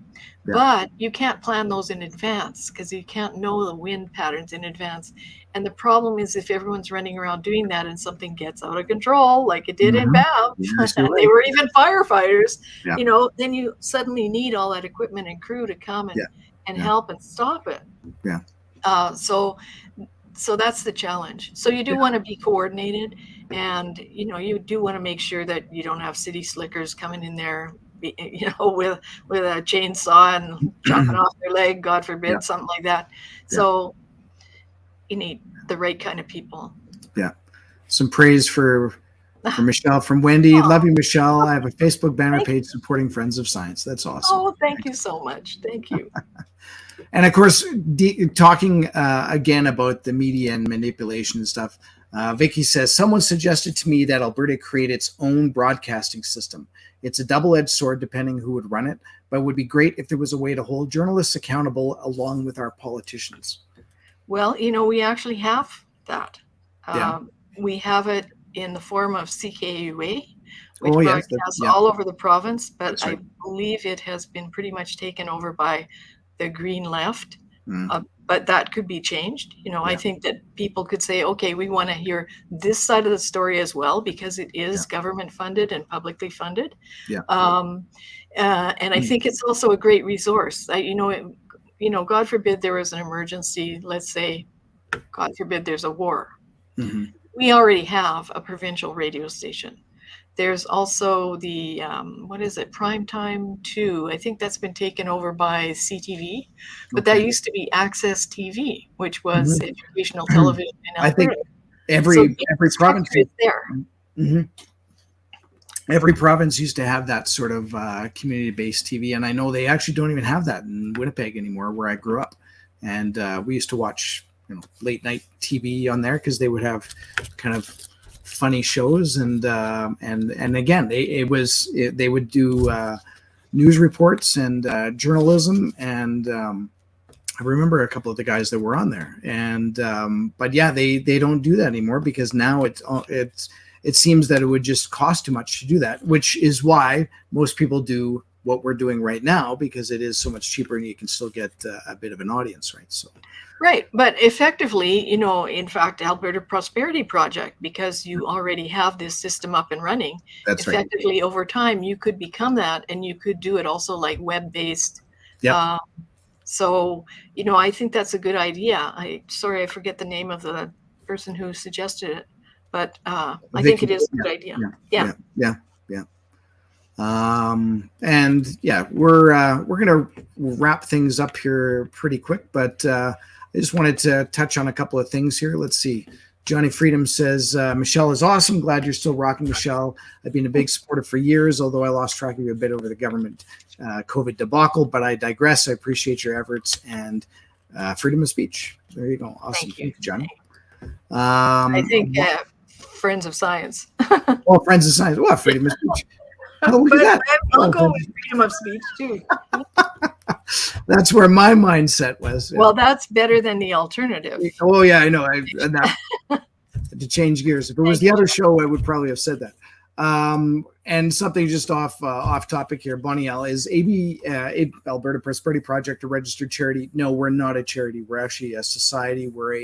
Yeah. But you can't plan those in advance because you can't know the wind patterns in advance. And the problem is if everyone's running around doing that and something gets out of control, like it did in Banff, and they were even firefighters, then you suddenly need all that equipment and crew to come and help and stop it. Yeah. So that's the challenge. So you do want to be coordinated, and you do want to make sure that you don't have city slickers coming in there, with a chainsaw and chopping off their leg, God forbid, something like that. So you need the right kind of people. Yeah. Some praise for Michelle from Wendy. Love you, Michelle. I have a Facebook banner page supporting Friends of Science. That's awesome. Oh, thank you so much. Thank you. And of course, talking again about the media and manipulation and stuff, Vicky says, someone suggested to me that Alberta create its own broadcasting system. It's a double-edged sword depending who would run it, but it would be great if there was a way to hold journalists accountable along with our politicians. Well, we actually have that. We have it in the form of CKUA, which broadcasts all over the province, but I believe it has been pretty much taken over by the Green Left. But that could be changed. I think that people could say, okay, we want to hear this side of the story as well, because it is government funded and publicly funded. And I think it's also a great resource. God forbid there was an emergency. Let's say, God forbid there's a war. We already have a provincial radio station. There's also the, Primetime 2. I think that's been taken over by CTV, but that used to be Access TV, which was educational television in Alberta. I think every province is there. Every province used to have that sort of community-based TV, and I know they actually don't even have that in Winnipeg anymore, where I grew up. And we used to watch, late-night TV on there because they would have kind of funny shows, and again they would do news reports and journalism, and I remember a couple of the guys that were on there, and but they don't do that anymore because now it seems that it would just cost too much to do that, which is why most people do what we're doing right now, because it is so much cheaper and you can still get a bit of an audience, right? So right, but effectively, in fact, Alberta Prosperity Project, because you already have this system up and running, that's effectively over time you could become that, and you could do it also like web-based. So I think that's a good idea. I forget the name of the person who suggested it, but I think it is a good idea. We're gonna wrap things up here pretty quick, but I just wanted to touch on a couple of things here. Let's see. Johnny Freedom says, Michelle is awesome. Glad you're still rocking, Michelle. I've been a big supporter for years, although I lost track of you a bit over the government COVID debacle, but I digress. I appreciate your efforts and freedom of speech. There you go. Awesome. Thank you, Johnny. I think Friends of Science. Friends of Science. What? Freedom of speech. Look at that. I'll go with freedom of speech too. That's where my mindset was. Well, that's better than the alternative. Oh yeah, I know. I to change gears. If it was the other show, I would probably have said that. And something just off topic here. Bonnie L, is Alberta Prosperity Project a registered charity? No, we're not a charity. We're actually a society. We're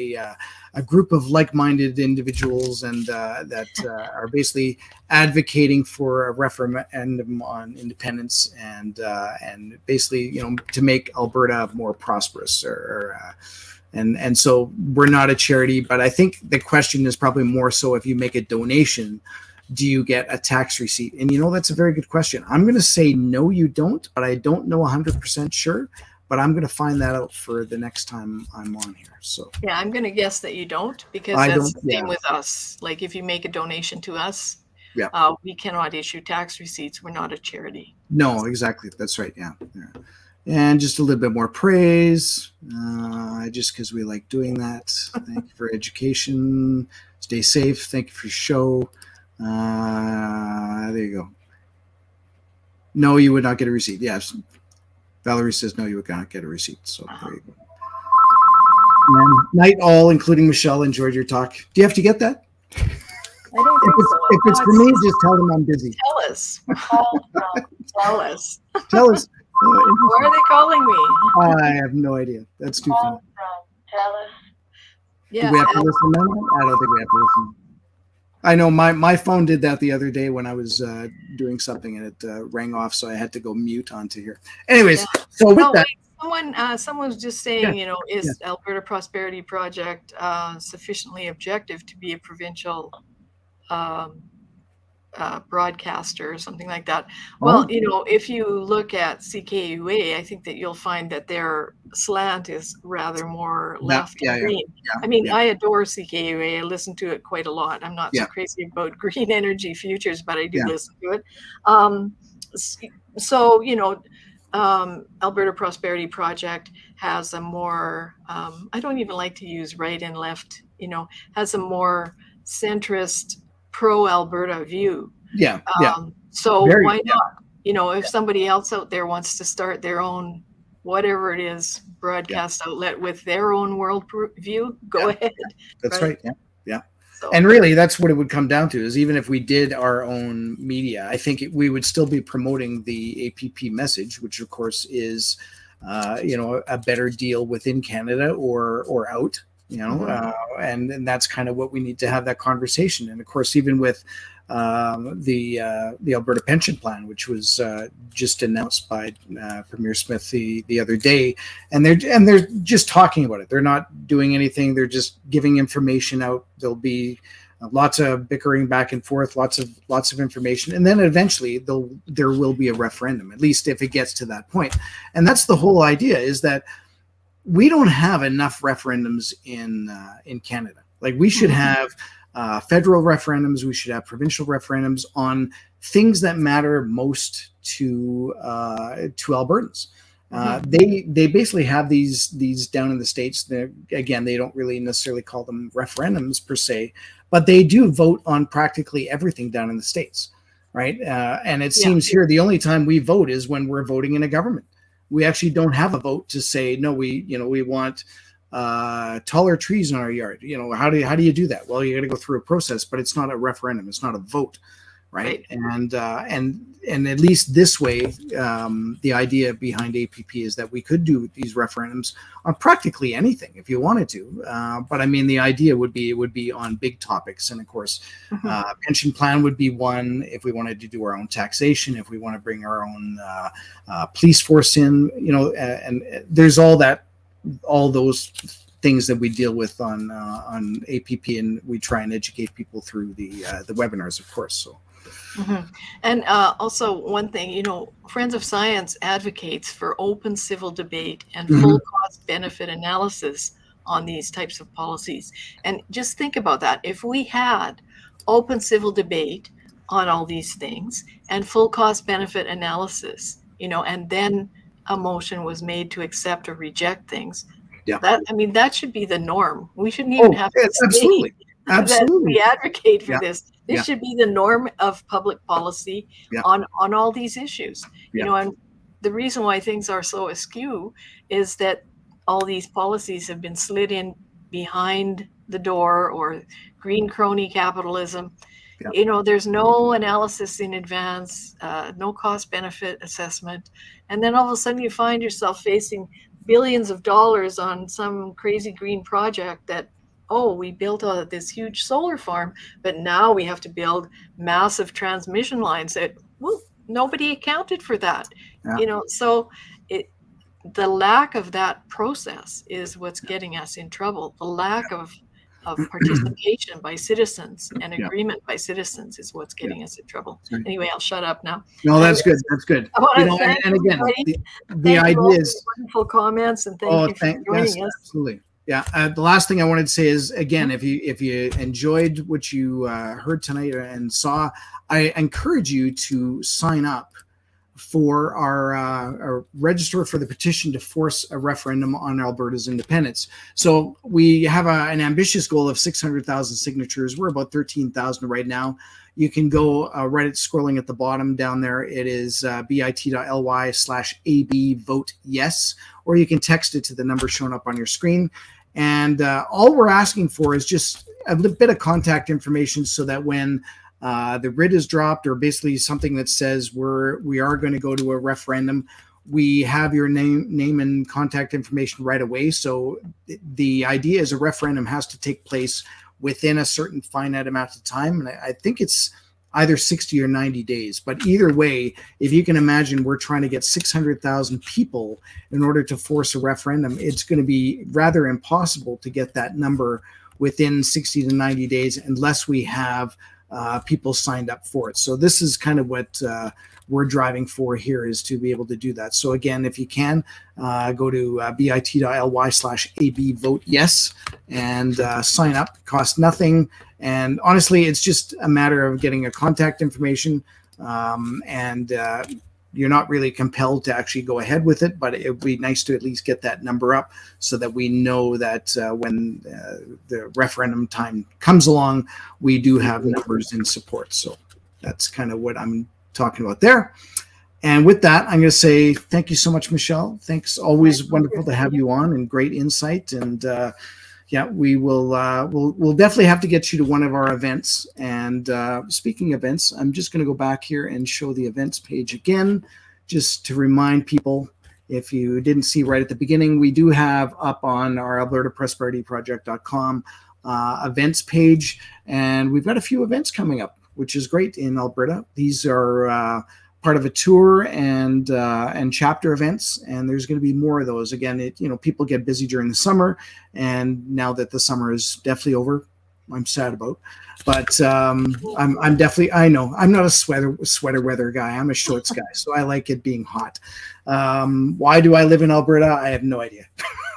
a group of like-minded individuals, and that are basically advocating for a referendum on independence, and basically to make Alberta more prosperous. And so we're not a charity, but I think the question is probably more so if you make a donation, do you get a tax receipt? And that's a very good question. I'm going to say no, you don't, but I don't know 100% sure, but I'm going to find that out for the next time I'm on here. So yeah, I'm going to guess that you don't, because that's the same with us. Like if you make a donation to us, we cannot issue tax receipts. We're not a charity. No, exactly. That's right. Yeah. And just a little bit more praise, just because we like doing that. Thank you for education. Stay safe. Thank you for your show. There you go. No, you would not get a receipt. Yes. Valerie says no, you would not get a receipt. So there you go. And night all, including Michelle, enjoyed your talk. Do you have to get that? I don't think so. If it's for me, just tell them I'm busy. Tell us. Tell us. Tell us. Why are they calling me? I have no idea. That's too funny. Tell us. Yeah. Do we have to listen now? I don't think we have to listen. I know my phone did that the other day when I was doing something and it rang off, so I had to go mute onto here. Anyways, so with that. Someone was just saying, is Alberta Prosperity Project sufficiently objective to be a provincial broadcaster or something like that? Well, if you look at CKUA, I think that you'll find that their slant is rather more left and green. I mean, I adore CKUA. I listen to it quite a lot. I'm not so crazy about green energy futures, but I do listen to it. Alberta Prosperity Project has a more, I don't even like to use right and left, has a more centrist pro-Alberta view. So why not? If somebody else out there wants to start their own, whatever it is, broadcast outlet with their own world view, go ahead. That's right. Yeah. So. And really, that's what it would come down to, is even if we did our own media, I think we would still be promoting the APP message, which of course is, a better deal within Canada or out, and that's kind of what we need to have that conversation. And of course, even with the Alberta pension plan, which was just announced by Premier Smith the other day, and they're just talking about it. They're not doing anything. They're just giving information out. There'll be lots of bickering back and forth, lots of information, and then eventually there will be a referendum, at least if it gets to that point. And that's the whole idea, is that we don't have enough referendums in Canada. Like, we should have federal referendums, we should have provincial referendums on things that matter most to Albertans. They basically have these down in the States. Again, they don't really necessarily call them referendums per se, but they do vote on practically everything down in the States, right? And it seems here the only time we vote is when we're voting in a government. We actually don't have a vote to say, no, we want taller trees in our yard. How do you do that? Well, you got to go through a process, but it's not a referendum. It's not a vote, right? And at least this way, the idea behind APP is that we could do these referendums on practically anything if you wanted to. But I mean, the idea would be on big topics, and of course, pension plan would be one. If we wanted to do our own taxation, if we want to bring our own police force in, and there's all those things that we deal with on APP, and we try and educate people through the webinars, of course. So. And also one thing, Friends of Science advocates for open civil debate and full cost benefit analysis on these types of policies. And just think about that. If we had open civil debate on all these things and full cost benefit analysis, and then a motion was made to accept or reject things, that should be the norm. We shouldn't even have to absolutely. That we advocate for this. This should be the norm of public policy on all these issues. And the reason why things are so askew is that all these policies have been slid in behind the door, or green crony capitalism. There's no analysis in advance, no cost benefit assessment. And then all of a sudden you find yourself facing billions of dollars on some crazy green project that, we built this huge solar farm, but now we have to build massive transmission lines that, nobody accounted for that. So the lack of that process is what's getting us in trouble. The lack of participation by citizens and agreement by citizens is what's getting us in trouble. Anyway, I'll shut up now. No, that's good. That's good. And again, the idea is wonderful comments, and thank you for joining us. Absolutely. Yeah. The last thing I wanted to say is, again, if you enjoyed what you heard tonight and saw, I encourage you to sign up for our register for the petition to force a referendum on Alberta's independence. So we have an ambitious goal of 600,000 signatures. We're about 13,000 right now. You can go right at scrolling at the bottom down there. It is bit.ly/AB vote yes, or you can text it to the number shown up on your screen. And all we're asking for is just a bit of contact information so that when the writ is dropped, or basically something that says we are going to go to a referendum, we have your name and contact information right away. So the idea is a referendum has to take place within a certain finite amount of time. And I think it's either 60 or 90 days. But either way, if you can imagine, we're trying to get 600,000 people in order to force a referendum. It's going to be rather impossible to get that number within 60 to 90 days unless we have people signed up for it. So this is kind of what we're driving for here, is to be able to do that. So again, if you can, go to bit.ly/AB vote yes and sign up. It costs nothing. And honestly, it's just a matter of getting a contact information, and you're not really compelled to actually go ahead with it, but it would be nice to at least get that number up so that we know that when the referendum time comes along, we do have numbers in support. So that's kind of what I'm talking about there. And with that, I'm going to say thank you so much, Michelle. Thanks. Always wonderful to have you on, and great insight. And yeah, we will we'll definitely have to get you to one of our events. And speaking of events, I'm just going to go back here and show the events page again, just to remind people, if you didn't see right at the beginning, we do have up on our albertaprosperityproject.com events page, and we've got a few events coming up, which is great in Alberta. These are part of a tour and chapter events, and there's going to be more of those. Again, people get busy during the summer, and now that the summer is definitely over, I'm sad about. But I'm definitely, I know I'm not a sweater weather guy. I'm a shorts guy, so I like it being hot. Why do I live in Alberta? I have no idea.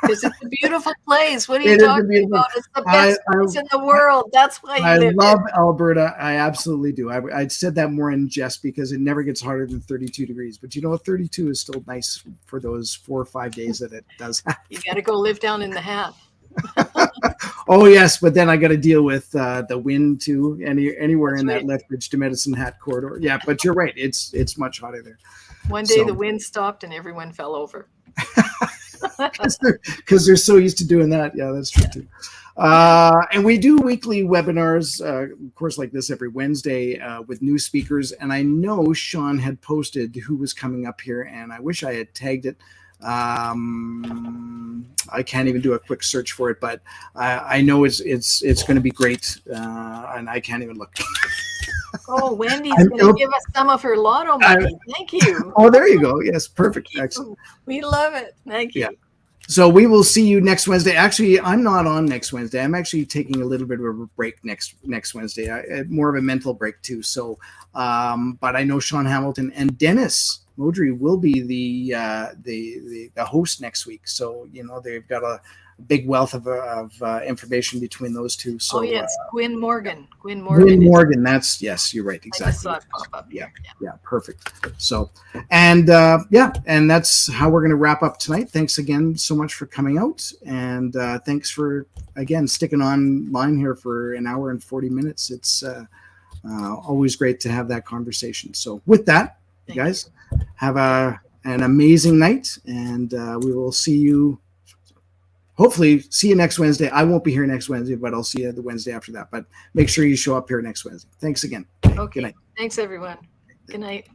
Because it's a beautiful place. What are you talking about? It's the best place in the world. That's why you live. I love Alberta. I absolutely do. I said that more in jest because it never gets hotter than 32 degrees. But 32 is still nice for those 4 or 5 days that it does have. You got to go live down in the hat. Oh yes, but then I got to deal with the wind too. Anywhere That's in right. That Lethbridge to Medicine Hat corridor. Yeah, but you're right. It's much hotter there. One day the wind stopped and everyone fell over. Because they're so used to doing that. Yeah, that's true too. And we do weekly webinars, of course, like this every Wednesday with new speakers. And I know Sean had posted who was coming up here, and I wish I had tagged it. I can't even do a quick search for it, but I know it's going to be great, and I can't even look. Oh, Wendy's going to give us some of her lotto money. Thank you. Oh, there you go. Yes, perfect. Excellent. We love it. Thank you. Yeah. So we will see you next Wednesday. Actually, I'm not on next Wednesday. I'm actually taking a little bit of a break next Wednesday. More of a mental break too. So, but I know Sean Hamilton and Dennis Modry will be the host next week. So they've got a big wealth of information between those two. So yes, Gwyn Morgan. That's yes, you're right. Exactly. I just saw it pop up. Yeah, perfect. So, and and that's how we're going to wrap up tonight. Thanks again so much for coming out, and thanks for again sticking online here for an hour and 40 minutes. It's always great to have that conversation. So with that, you guys have an amazing night, and we will see you. Hopefully see you next Wednesday. I won't be here next Wednesday, but I'll see you the Wednesday after that. But make sure you show up here next Wednesday. Thanks again. Okay. Good night. Thanks, everyone. Good night.